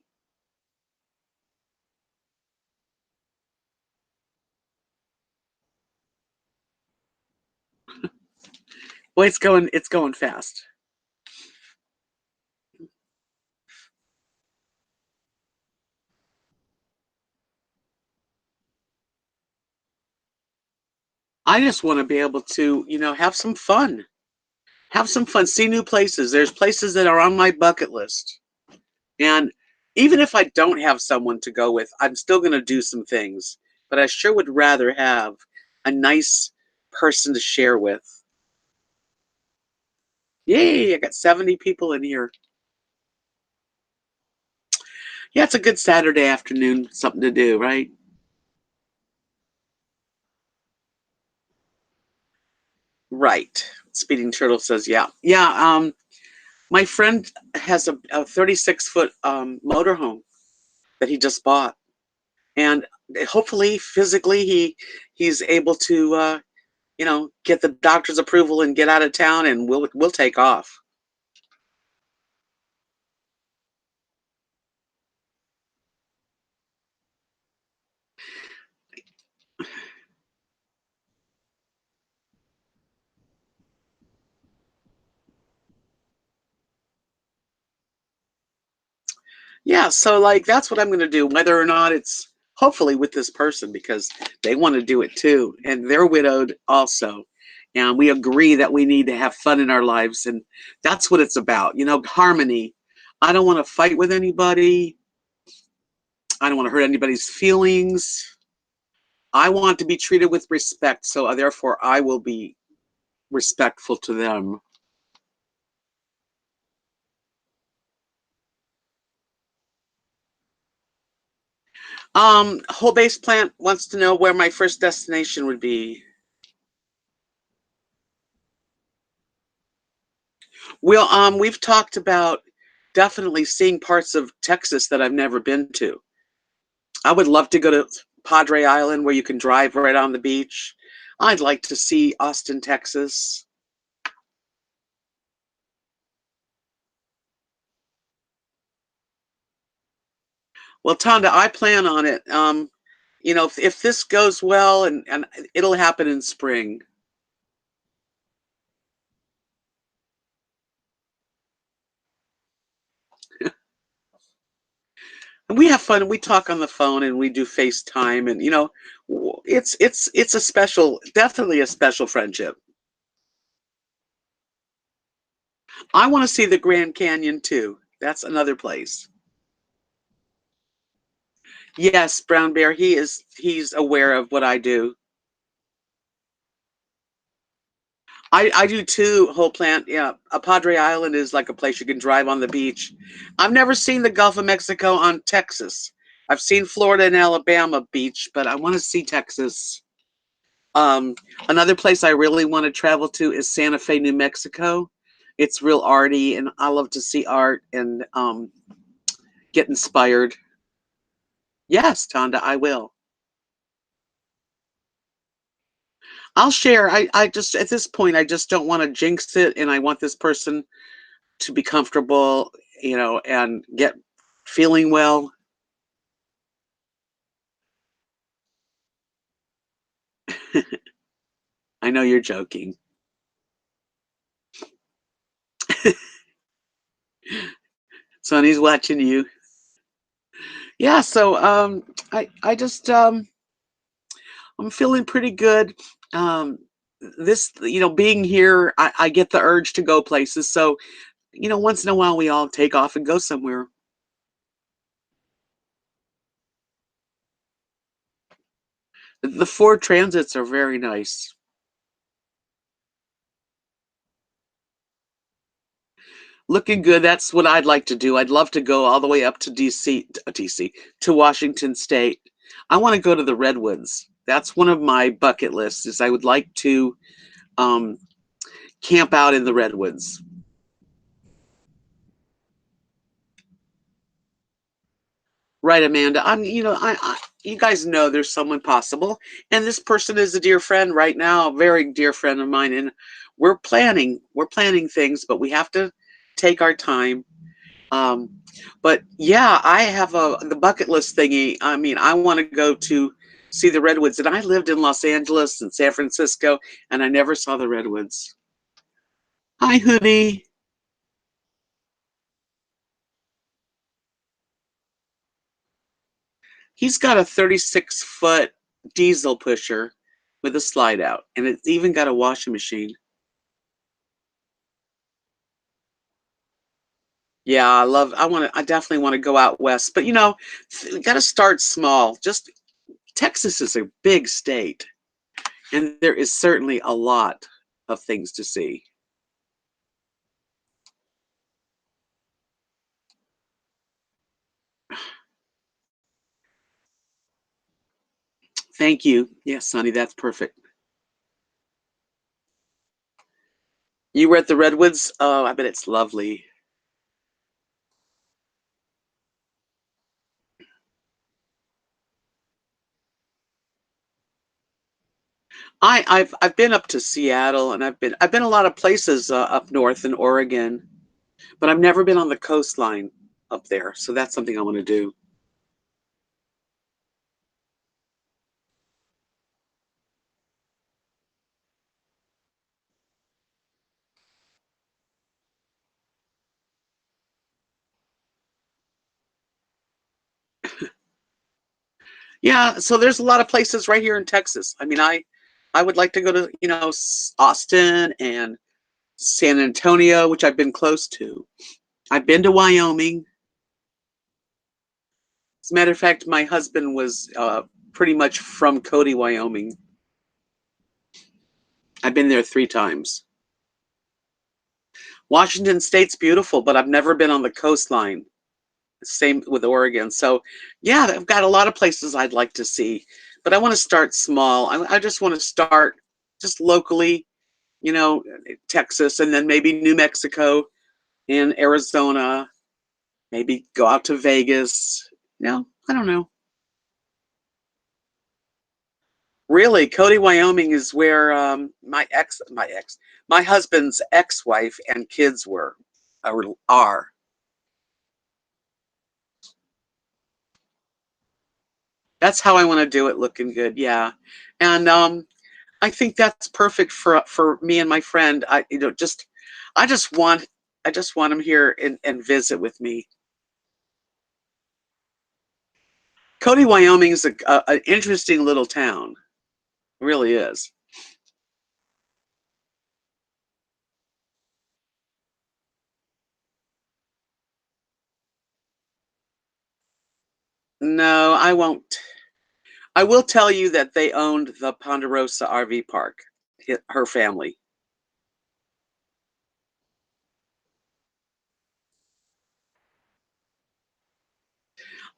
Well, it's going fast. I just want to be able to, have some fun. Have some fun. See new places. There's places that are on my bucket list. And Even if I don't have someone to go with, I'm still gonna do some things, but I sure would rather have a nice person to share with. Yay, I got 70 people in here. Yeah, it's a good Saturday afternoon, something to do, right? Right. Speeding Turtle says, yeah. Yeah, my friend has a 36-foot motorhome that he just bought. And hopefully physically he's able to get the doctor's approval and get out of town and we'll take off. Yeah, so like that's what I'm going to do, whether or not it's hopefully with this person because they want to do it too, and they're widowed also. And we agree that we need to have fun in our lives, and that's what it's about. Harmony. I don't want to fight with anybody. I don't want to hurt anybody's feelings. I want to be treated with respect, so therefore I will be respectful to them. Whole base plant wants to know where my first destination would be. Well, we've talked about definitely seeing parts of Texas that I've never been to. I would love to go to Padre Island where you can drive right on the beach. I'd like to see Austin, Texas. Well, Tonda, I plan on it. If this goes well, and it'll happen in spring. And we have fun. We talk on the phone and we do FaceTime, and it's a special, definitely a special friendship. I want to see the Grand Canyon too. That's another place. Yes, Brown Bear. He's aware of what I do. I do too, whole plant. Yeah. A Padre Island is like a place you can drive on the beach. I've never seen the Gulf of Mexico on Texas. I've seen Florida and Alabama beach, but I want to see Texas. Um, Another place I really want to travel to is Santa Fe, New Mexico. It's real arty, and I love to see art and get inspired. Yes, Tonda, I will. I'll share. I just at this point I just don't want to jinx it, and I want this person to be comfortable, and get feeling well. I know you're joking. Sonny's watching you. Yeah, so I just I'm feeling pretty good. Um this being here, I get the urge to go places. So, once in a while we all take off and go somewhere. The Ford Transits are very nice. Looking good. That's what I'd like to do. I'd love to go all the way up to DC, to Washington State. I want to go to the Redwoods. That's one of my bucket lists. Is I would like to um, camp out in the Redwoods. Right, Amanda. You guys know there's someone possible, and this person is a dear friend right now, a very dear friend of mine, and we're planning things, but we have to take our time. Um, but yeah, I have the bucket list thingy. I mean, I want to go to see the redwoods, and I lived in Los Angeles and San Francisco, and I never saw the redwoods. Hi, Hoodie. He's got a 36-foot diesel pusher with a slide out, and it's even got a washing machine. Yeah, I definitely want to go out west, but you got to start small. Just Texas is a big state, and there is certainly a lot of things to see. Thank you. Yes, Sonny, that's perfect. You were at the Redwoods? Oh, I bet it's lovely. I've been up to Seattle, and I've been a lot of places up north in Oregon, but I've never been on the coastline up there. So that's something I want to do. Yeah, so there's a lot of places right here in Texas. I mean, I would like to go to, Austin and San Antonio, which I've been close to. I've been to Wyoming. As a matter of fact, my husband was pretty much from Cody, Wyoming. I've been there 3 times. Washington State's beautiful, but I've never been on the coastline. Same with Oregon. So, yeah, I've got a lot of places I'd like to see, but I want to start small. I just want to start just locally, you know, Texas, and then maybe New Mexico and Arizona, maybe go out to Vegas. I don't know. Really, Cody, Wyoming is where my husband's ex-wife and kids are. That's how I want to do it, looking good. Yeah, and I think that's perfect for me and my friend. I just want I just want him here and visit with me. Cody, Wyoming is an interesting little town. It really is. No, I won't. I will tell you that they owned the Ponderosa RV park. Her family.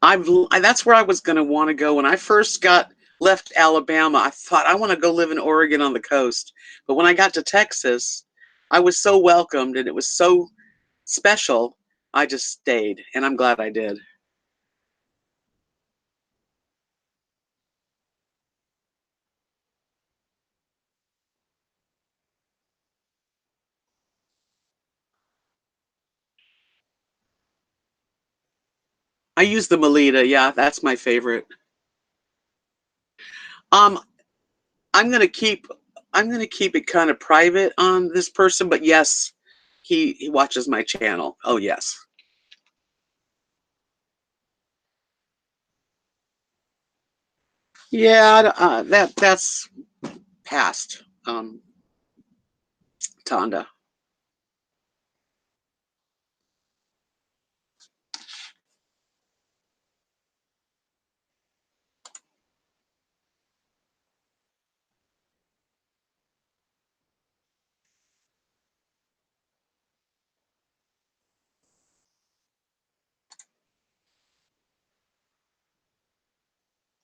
That's where I was going to want to go when I first got left Alabama. I thought I want to go live in Oregon on the coast. But when I got to Texas, I was so welcomed and it was so special. I just stayed, and I'm glad I did. I use the Melita. Yeah, that's my favorite. Um, I'm gonna keep I'm gonna keep it kind of private on this person, but yes, he watches my channel. Oh yes. Yeah, that's past. Tonda.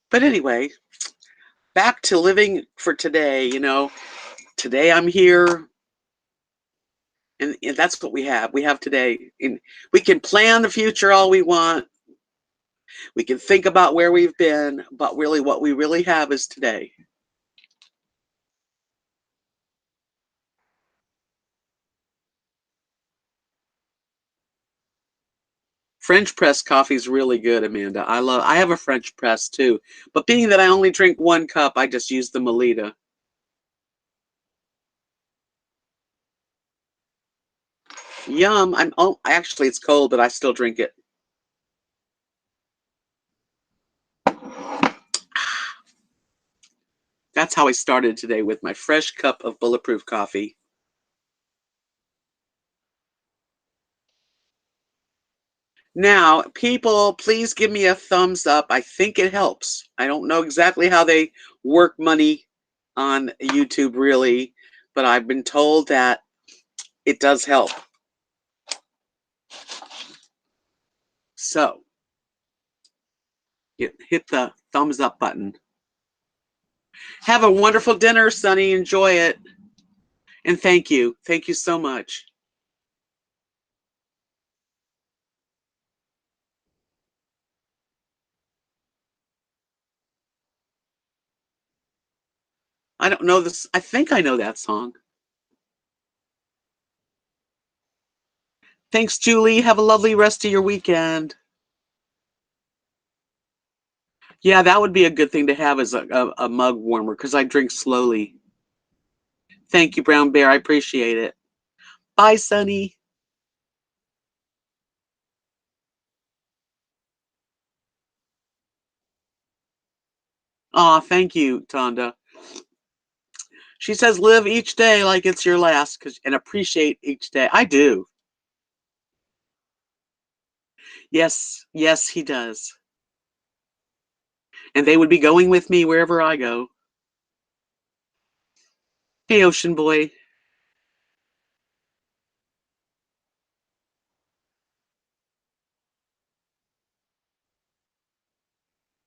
But anyway, back to living for today. Today I'm here, and that's what we have. We have today. And we can plan the future all we want. We can think about where we've been, but really, what we really have is today. French press coffee is really good, Amanda. I have a French press too, but being that I only drink 1 cup, I just use the Melita. Yum! Actually, it's cold, but I still drink it. That's how I started today, with my fresh cup of bulletproof coffee. Now, people, please give me a thumbs up. I think it helps. I don't know exactly how they work money on YouTube really, but I've been told that it does help. So, hit the thumbs up button. Have a wonderful dinner, Sonny. Enjoy it. And thank you. Thank you so much. I don't know this. I think I know that song. Thanks, Julie. Have a lovely rest of your weekend. Yeah, that would be a good thing to have as a mug warmer because I drink slowly. Thank you, Brown Bear. I appreciate it. Bye, Sonny. Aw, thank you, Tonda. She says, live each day like it's your last and appreciate each day. I do. Yes, yes, he does. And they would be going with me wherever I go. Hey, Ocean Boy.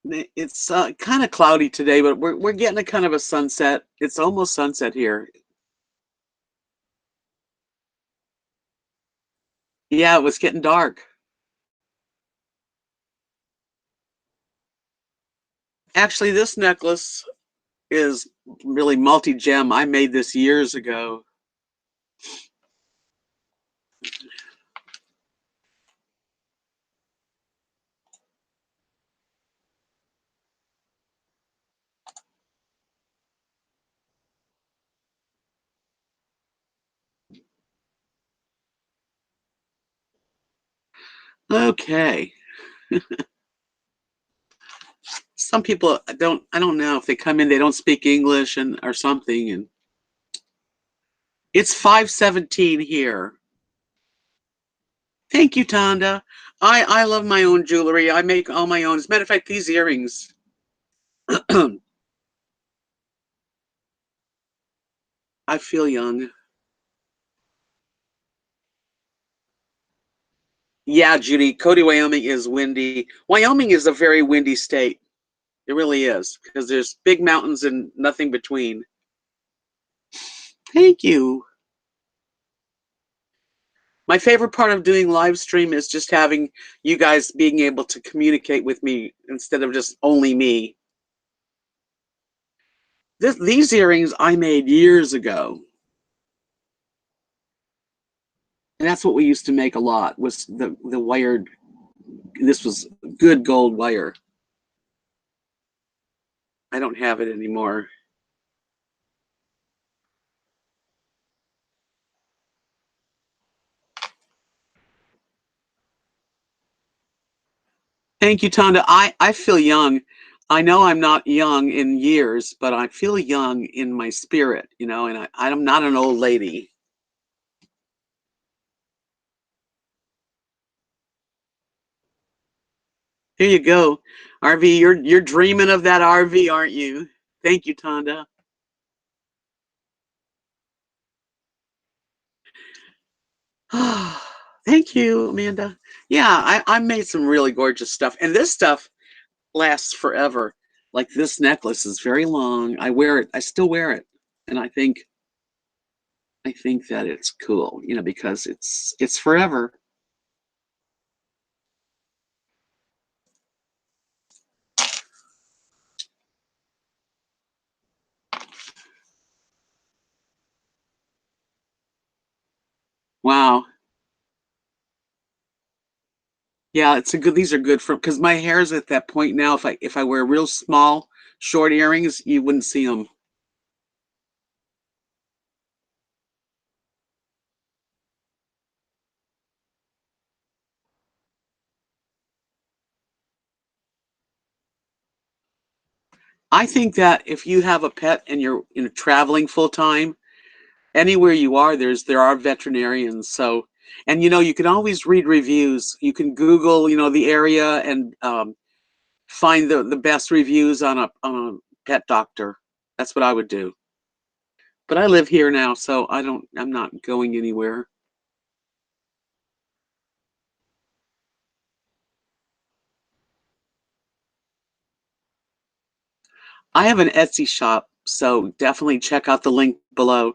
It's kind of cloudy today, but we're getting a kind of a sunset. It's almost sunset here. Yeah, it was getting dark. Actually, this necklace is really multi-gem. I made this years ago. Okay. Some people I don't know if they come in, they don't speak English and or something. And it's 5:17 here. Thank you, Tonda. I love my own jewelry. I make all my own. As a matter of fact, these earrings. I feel young. Yeah, Judy. Cody, Wyoming is windy. Wyoming is a very windy state. It really is because there's big mountains and nothing between. Thank you. My favorite part of doing live stream is just having you guys being able to communicate with me instead of just only me. These earrings I made years ago. And that's what we used to make a lot was the wired. This was good gold wire. I don't have it anymore. Thank you, Tonda. I feel young. I know I'm not young in years, but I feel young in my spirit, you know, and I'm not an old lady. Here you go. RV, you're dreaming of that RV, aren't you? Thank you, Tonda. Thank you, Amanda. Yeah, I made some really gorgeous stuff. And this stuff lasts forever. Like this necklace is very long. I wear it. I still wear it. And I think that it's cool, you know, because it's forever. Wow. Yeah, it's a good these are good for because my hair is at that point now. If I wear real small short earrings, you wouldn't see them. I think that if you have a pet and you're traveling full time, anywhere you are, there are veterinarians. So And you can always read reviews. You can Google, the area and find the best reviews on a pet doctor. That's what I would do. But I live here now, so I'm not going anywhere. I have an Etsy shop, so definitely check out the link below.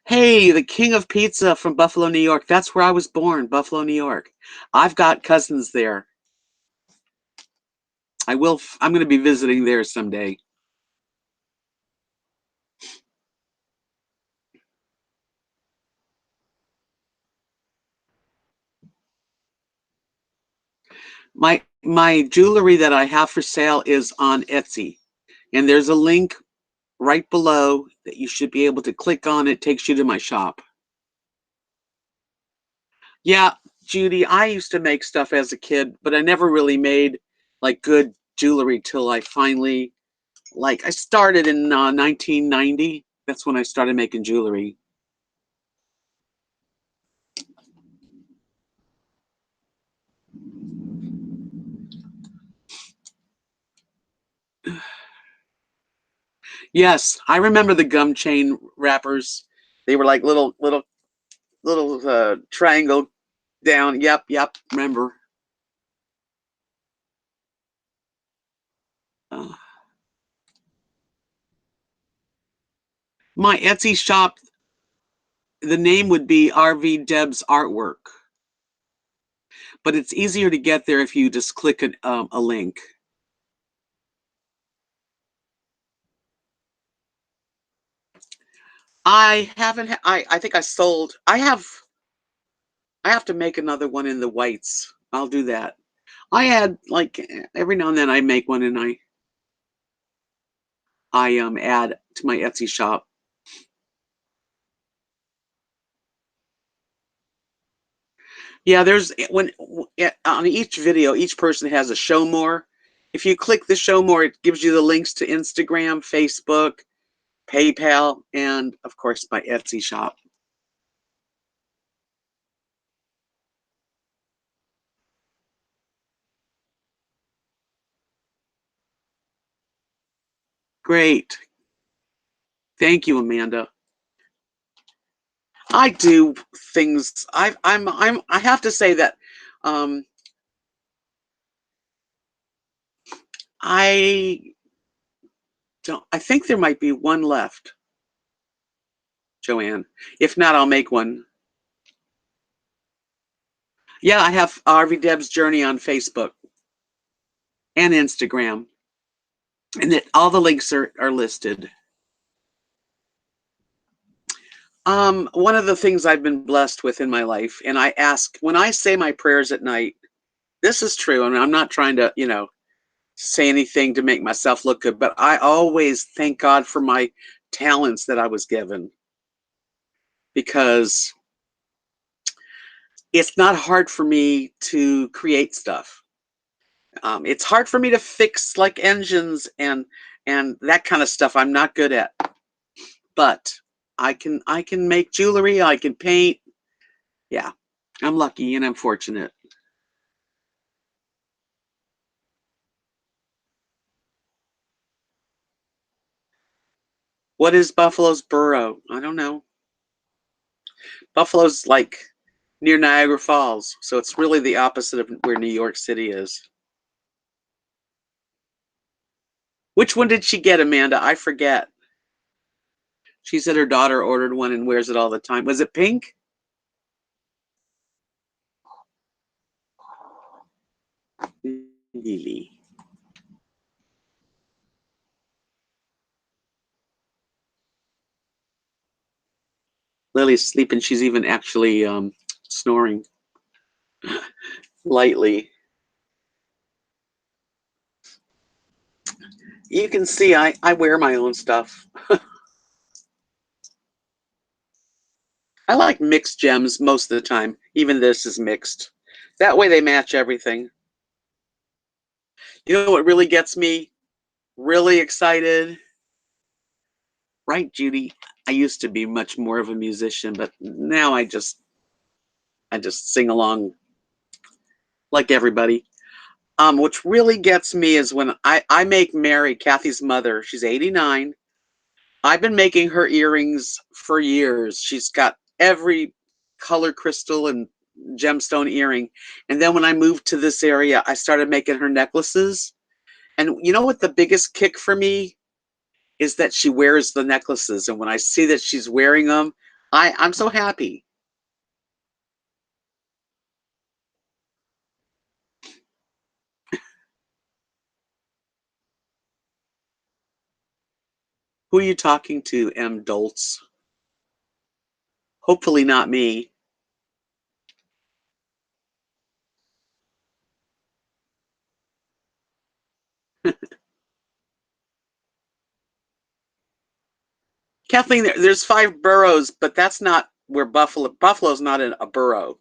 Hey, the king of pizza from Buffalo, New York. That's where I was born, Buffalo, New York. I've got cousins there. I'm going to be visiting there someday. My jewelry that I have for sale is on Etsy. And there's a link right below that you should be able to click on. It takes you to my shop. Yeah, Judy, I used to make stuff as a kid, but I never really made like good jewelry till I finally I started in 1990. That's when I started making jewelry. Yes, I remember the gum chain wrappers. They were like little triangle down. Yep, remember. Uh, my Etsy shop, the name would be RVDebs Artwork, but it's easier to get there if you just click a link. I haven't. I think I sold. I have to make another one in the whites. I'll do that. I had like every now and then I make one and I add to my Etsy shop. Yeah, there's when on each video, each person has a show more. If you click the show more, it gives you the links to Instagram, Facebook, PayPal, and of course my Etsy shop. Great. Thank you, Amanda. I do things. I have to say that um, I don't. I think there might be one left, Joanne. If not, I'll make one. Yeah, I have RVDebs Journey on Facebook and Instagram, and all the links are listed. One of the things I've been blessed with in my life, and I ask when I say my prayers at night, this is true, and I'm not trying to, say anything to make myself look good, but I always thank God for my talents that I was given because it's not hard for me to create stuff. It's hard for me to fix like engines and that kind of stuff. I'm not good at, but I can make jewelry. I can paint. Yeah, I'm lucky and I'm fortunate. What is Buffalo's borough? I don't know. Buffalo's like near Niagara Falls, so it's really the opposite of where New York City is. Which one did she get, Amanda? I forget. She said her daughter ordered one and wears it all the time. Was it pink? Lily. Lily's sleeping. She's even actually snoring lightly. You can see I wear my own stuff. I like mixed gems most of the time. Even this is mixed. That way they match everything. You know what really gets me really excited? Right, Judy? I used to be much more of a musician, but now I I just sing along like everybody. Which really gets me is when I make Mary, Kathy's mother. She's 89. I've been making her earrings for years. She's got every color crystal and gemstone earring. And then when I moved to this area, I started making her necklaces. And you know what the biggest kick for me is that she wears the necklaces. And when I see that she's wearing them, I'm so happy. Who are you talking to, M. Doltz? Hopefully not me. Kathleen, there's 5 boroughs, but that's not where Buffalo's not in a borough.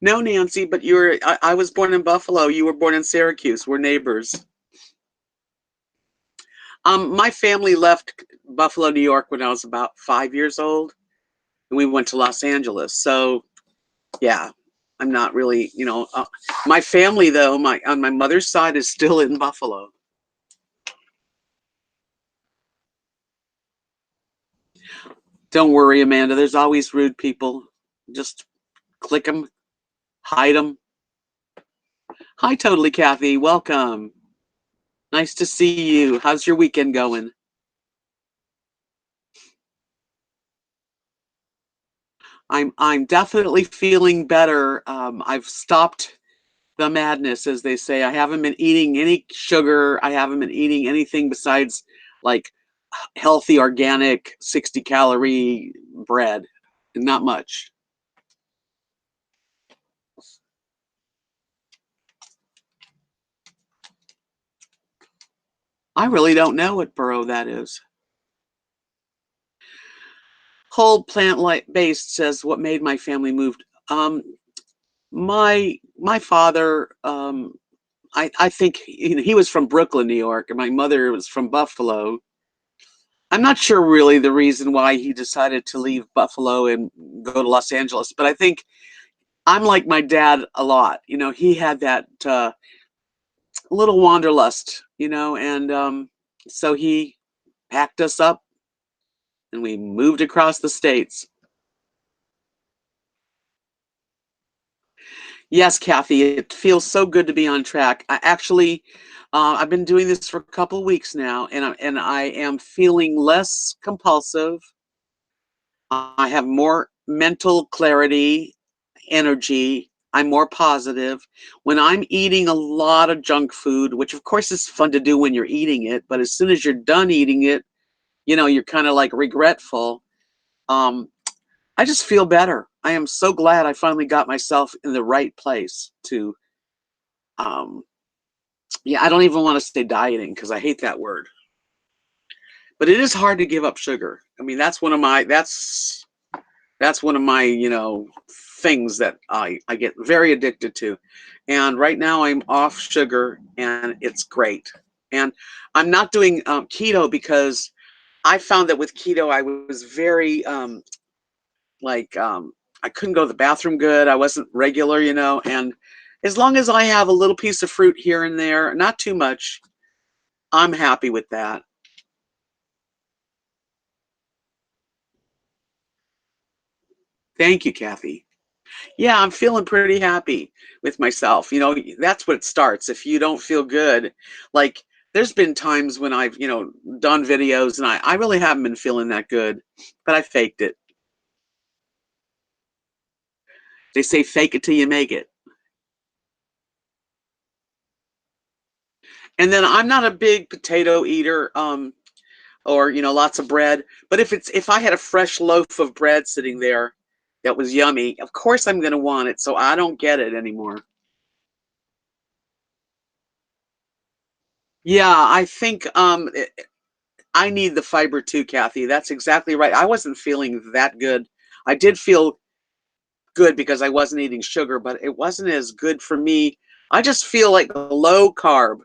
No, Nancy, but I was born in Buffalo. You were born in Syracuse. We're neighbors. My family left Buffalo, New York when I was about 5 years old, and we went to Los Angeles. So, yeah, I'm not really, my family though, on my mother's side is still in Buffalo. Don't worry, Amanda. There's always rude people. Just click them, hide them. Hi, Totally Kathy. Welcome. Nice to see you. How's your weekend going? I'm definitely feeling better. I've stopped the madness, as they say. I haven't been eating any sugar. I haven't been eating anything besides like healthy, organic, 60-calorie bread. Not much. I really don't know what borough that is. Whole plant light based says what made my family moved. My father, I think he was from Brooklyn, New York, and my mother was from Buffalo. I'm not sure really the reason why he decided to leave Buffalo and go to Los Angeles, but I think I'm like my dad a lot. He had that little wanderlust, and so he packed us up and we moved across the states. Yes, Kathy, it feels so good to be on track. I've been doing this for a couple of weeks now, and I am feeling less compulsive. I have more mental clarity, energy. I'm more positive. When I'm eating a lot of junk food, which of course is fun to do when you're eating it, but as soon as you're done eating it, you're kind of like regretful. Um, I just feel better. I am so glad I finally got myself in the right place to, um, yeah, I don't even want to say dieting because I hate that word. But it is hard to give up sugar. I mean, that's one of my things that I get very addicted to. And right now I'm off sugar and it's great. And I'm not doing keto because I found that with keto I was very like I couldn't go to the bathroom good. I wasn't regular, and as long as I have a little piece of fruit here and there, not too much, I'm happy with that. Thank you, Kathy. Yeah, I'm feeling pretty happy with myself. That's what it starts. If you don't feel good, like there's been times when I've, done videos and I really haven't been feeling that good, but I faked it. They say fake it till you make it. And then I'm not a big potato eater, or, lots of bread. But if I had a fresh loaf of bread sitting there that was yummy, of course I'm gonna want it. So I don't get it anymore. Yeah, I think I need the fiber too, Kathy. That's exactly right. I wasn't feeling that good. I did feel good because I wasn't eating sugar, but it wasn't as good for me I just feel like low carb,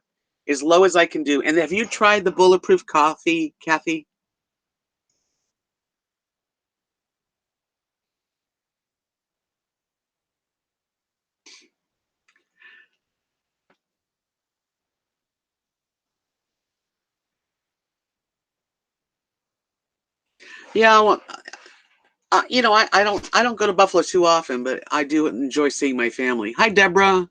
as low as I can do. And have you tried the bulletproof coffee, Kathy? Yeah, well, I don't go to Buffalo too often, but I do enjoy seeing my family. Hi, Deborah.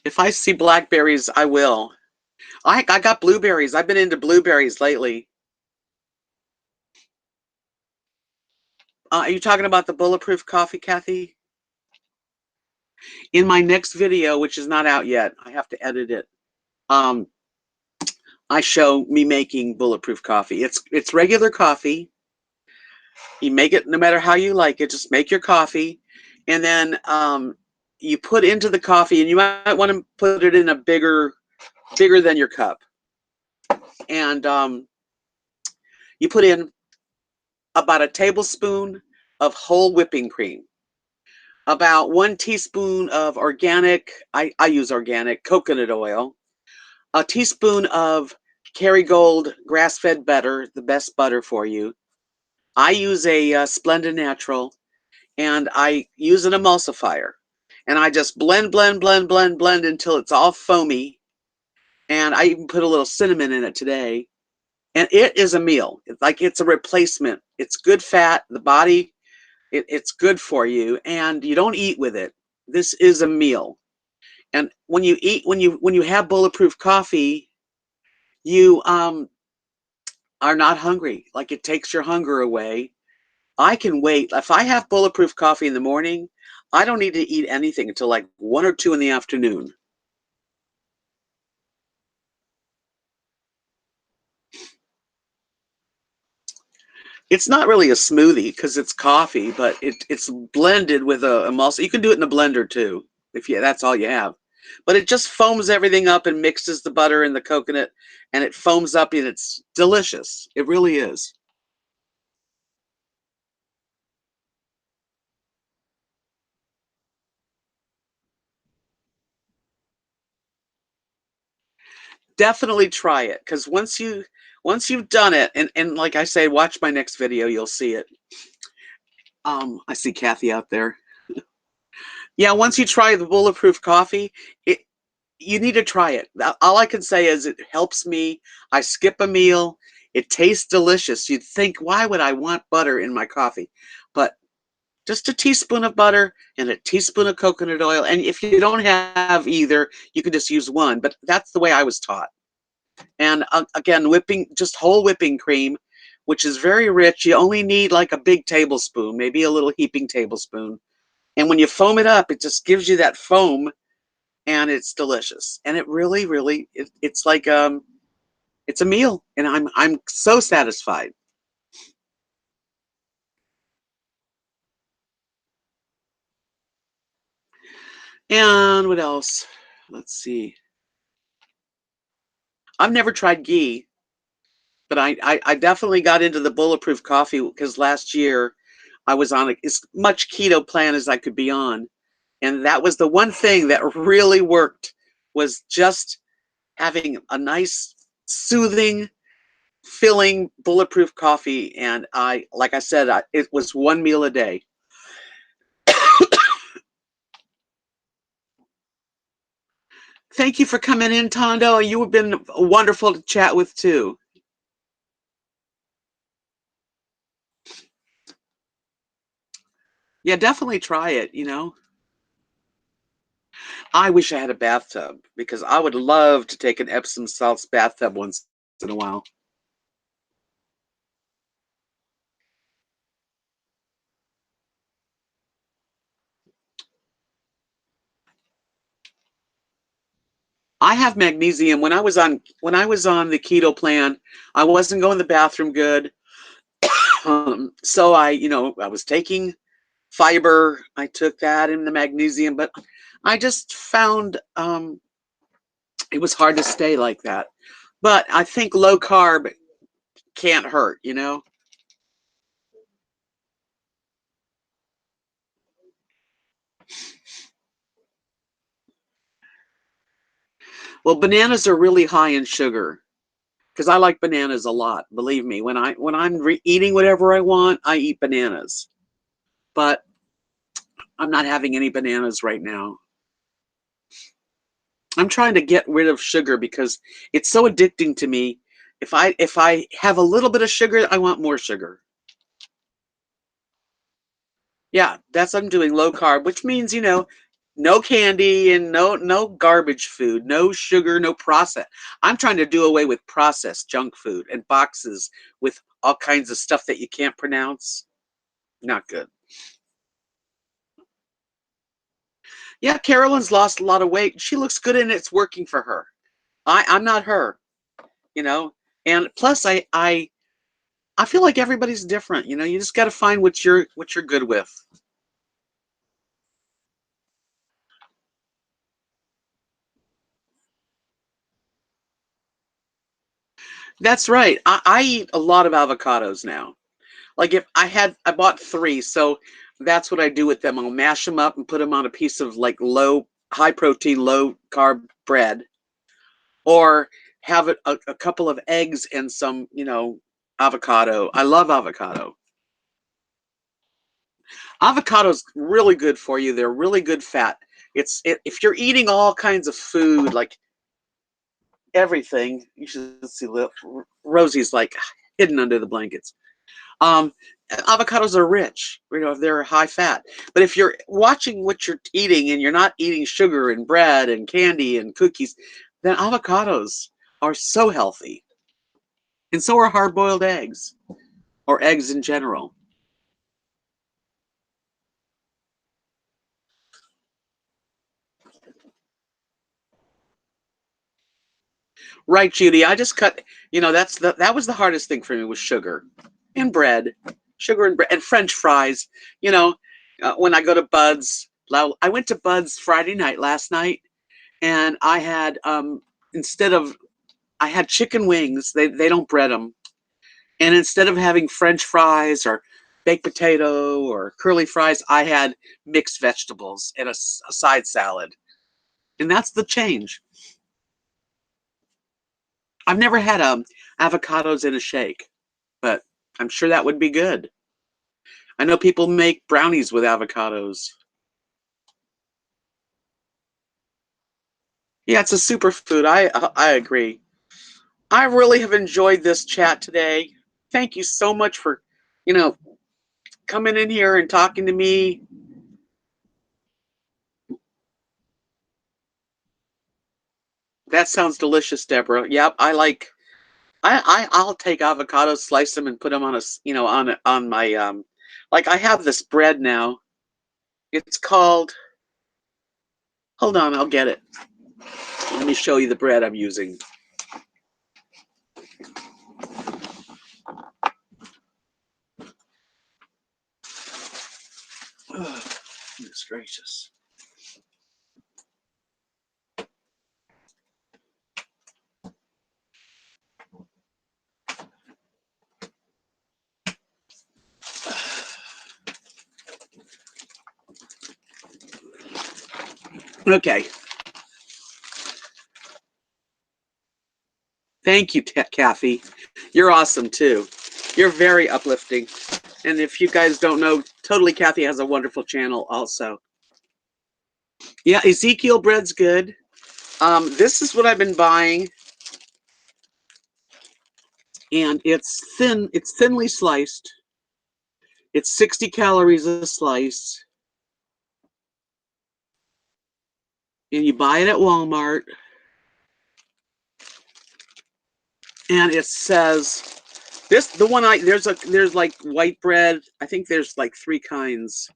If I see blackberries, I will. I got blueberries. I've been into blueberries lately. Are you talking about the bulletproof coffee, Kathy? In my next video, which is not out yet, I have to edit it. Um, I show me making bulletproof coffee. It's regular coffee. You make it no matter how you like it. Just make your coffee, and then you put into the coffee, and you might want to put it in a bigger than your cup, and you put in about a tablespoon of whole whipping cream, about 1 teaspoon of organic. I use organic coconut oil, a teaspoon of Kerrygold grass-fed butter, the best butter for you. I use a Splenda Natural, and I use an emulsifier. And I just blend, blend, blend, blend, blend until it's all foamy. And I even put a little cinnamon in it today. And it is a meal. It's like it's a replacement. It's good fat. The body, it's good for you. And you don't eat with it. This is a meal. And when you have bulletproof coffee, you are not hungry. Like it takes your hunger away. I can wait. If I have bulletproof coffee in the morning, I don't need to eat anything until like 1 or 2 in the afternoon. It's not really a smoothie because it's coffee, but it's blended with a emulsion. You can do it in a blender too, if that's all you have. But it just foams everything up and mixes the butter and the coconut, and it foams up, and it's delicious. It really is. Definitely try it, because once you've done it, and like I say, watch my next video, you'll see it. I see Kathy out there. Yeah, once you try the bulletproof coffee, it you need to try it. All I can say is it helps me. I skip a meal. It tastes delicious. You'd think, why would I want butter in my coffee? But just a teaspoon of butter and a teaspoon of coconut oil. And if you don't have either, you can just use one. But that's the way I was taught. And again, just whole whipping cream, which is very rich. You only need like a big tablespoon, maybe a little heaping tablespoon. And when you foam it up, it just gives you that foam, and it's delicious. And it really, really, it's like it's a meal, and I'm so satisfied. And what else? Let's see. I've never tried ghee, but I definitely got into the bulletproof coffee because last year I was on as much keto plan as I could be on, and that was the one thing that really worked, was just having a nice, soothing, filling bulletproof coffee. And like I said, it was one meal a day. Thank you for coming in, Tondo. You have been wonderful to chat with too. Yeah, definitely try it. I wish I had a bathtub, because I would love to take an Epsom salts bathtub once in a while. I have magnesium. When I was on the keto plan, I wasn't going to the bathroom good. So I was taking fiber. I took that and the magnesium, but I just found it was hard to stay like that. But I think low carb can't hurt, you know? Well, bananas are really high in sugar because I like bananas a lot. Believe me, when I'm eating whatever I want, I eat bananas. But I'm not having any bananas right now. I'm trying to get rid of sugar because it's so addicting to me. If I have a little bit of sugar, I want more sugar. Yeah, that's what I'm doing, low carb, which means, you know, no candy and no garbage food, no sugar, no process. I'm trying to do away with processed junk food and boxes with all kinds of stuff that you can't pronounce. Not good. Yeah, Carolyn's lost a lot of weight. She looks good and it's working for her. I'm not her, you know. And plus I feel like everybody's different, you know. You just got to find what you're good with. That's right. I eat a lot of avocados now. Like if I bought three, so that's what I do with them. I'll mash them up and put them on a piece of like high protein, low carb bread, or have a couple of eggs and some, you know, avocado. I love avocado. Avocado's really good for you. They're really good fat. If you're eating all kinds of food, like everything, you should see Rosie's like hidden under the blankets. Um, Avocados are rich, you know, if they're high fat. But if you're watching what you're eating and you're not eating sugar and bread and candy and cookies, then avocados are so healthy. And so are hard-boiled eggs or eggs in general. Right, Judy. I just cut, you know, that was the hardest thing for me was sugar and bread, sugar and bread and French fries. You know, when I go to Bud's, I went to Bud's Friday night last night, and I had instead of I had chicken wings. They don't bread them, and instead of having French fries or baked potato or curly fries, I had mixed vegetables and a side salad, and that's the change. I've never had avocados in a shake, but I'm sure that would be good. I know people make brownies with avocados. Yeah, it's a superfood. I agree. I really have enjoyed this chat today. Thank you so much for, you know, coming in here and talking to me. That sounds delicious, Deborah. Yep, I'll take avocados, slice them, and put them on you know, on my like I have this bread now. It's called. Hold on, I'll get it. Let me show you the bread I'm using. Oh, goodness gracious. Okay, thank you, Kathy. You're awesome too. You're very uplifting. And if you guys don't know, Totally Kathy has a wonderful channel also. Yeah, Ezekiel bread's good. This is what I've been buying, and it's thin. It's thinly sliced. It's 60 calories a slice, and you buy it at Walmart. And it says the one there's like white bread. I think there's like three kinds.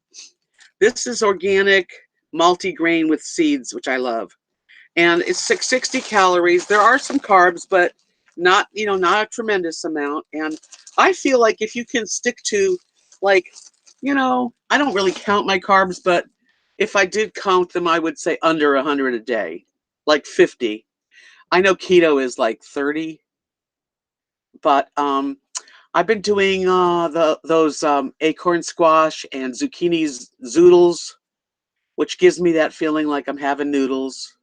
This is organic multi-grain with seeds, which I love. And it's 60 calories. There are some carbs, but not, not a tremendous amount. And I feel like if you can stick to, like, I don't really count my carbs, but if I did count them, I would say under 100 a day, like 50. I know keto is like 30, but I've been doing those acorn squash and zucchini zoodles, which gives me that feeling like I'm having noodles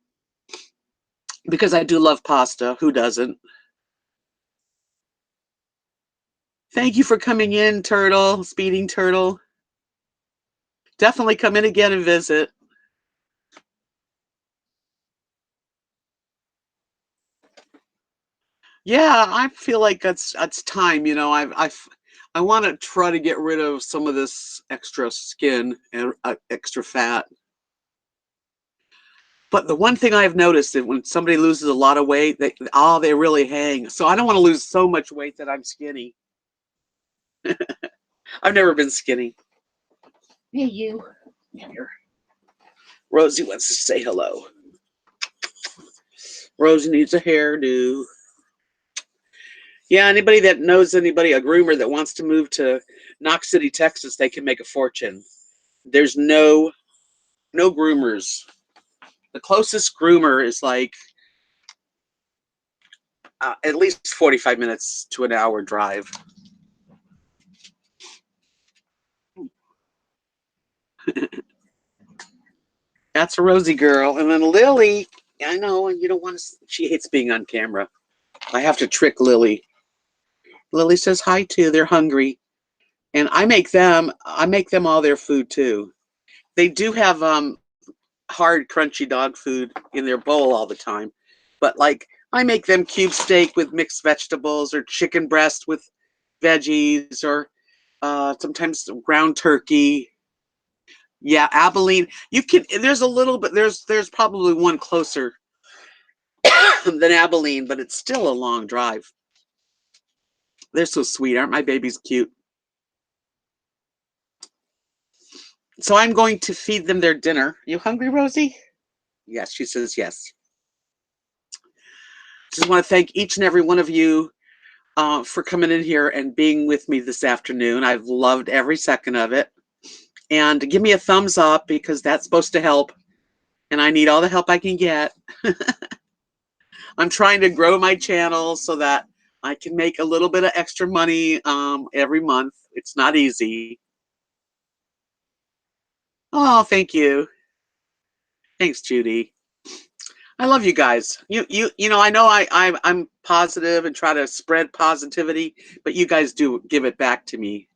because I do love pasta. Who doesn't? Thank you for coming in, Turtle, Speeding Turtle. Definitely come in again and visit. Yeah, I feel like that's time. I want to try to get rid of some of this extra skin and extra fat. But the one thing I've noticed is when somebody loses a lot of weight, they really hang. So I don't want to lose so much weight that I'm skinny. I've never been skinny. Hey, you. Here. Rosie wants to say hello. Rosie needs a hairdo. Yeah, anybody that knows anybody, a groomer that wants to move to Knox City, Texas, they can make a fortune. There's no groomers. The closest groomer is like at least 45 minutes to an hour drive. That's a Rosie girl. And then Lily, I know you don't want to, she hates being on camera. I have to trick Lily. Lily says hi too. They're hungry. And I make them all their food too. They do have hard, crunchy dog food in their bowl all the time. But like I make them cube steak with mixed vegetables or chicken breast with veggies or sometimes ground turkey. Yeah, Abilene. You can. There's a little bit. There's probably one closer than Abilene, but it's still a long drive. They're so sweet, aren't my babies cute? So I'm going to feed them their dinner. You hungry, Rosie? Yes, she says yes. Just want to thank each and every one of you for coming in here and being with me this afternoon. I've loved every second of it. And give me a thumbs up because that's supposed to help. And I need all the help I can get. I'm trying to grow my channel so that I can make a little bit of extra money every month. It's not easy. Oh, thank you. Thanks, Judy. I love you guys. I know I'm positive and try to spread positivity, but you guys do give it back to me.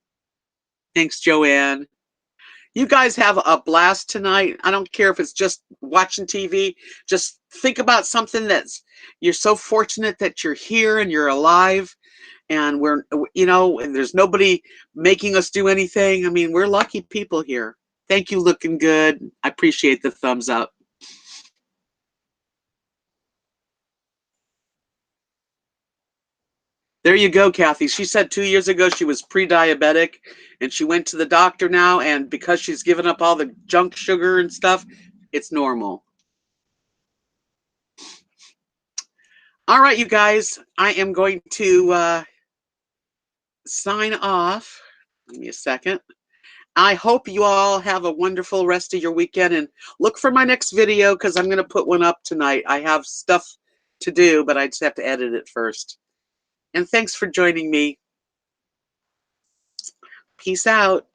Thanks, Joanne. You guys have a blast tonight. I don't care if it's just watching TV. Just think about something you're so fortunate that you're here and you're alive and and there's nobody making us do anything. I mean, we're lucky people here. Thank you, looking good. I appreciate the thumbs up. There you go, Kathy. She said 2 years ago she was pre-diabetic and she went to the doctor now, and because she's given up all the junk sugar and stuff, it's normal. All right, you guys, I am going to sign off. Give me a second. I hope you all have a wonderful rest of your weekend and look for my next video because I'm going to put one up tonight. I have stuff to do, but I just have to edit it first. And thanks for joining me. Peace out.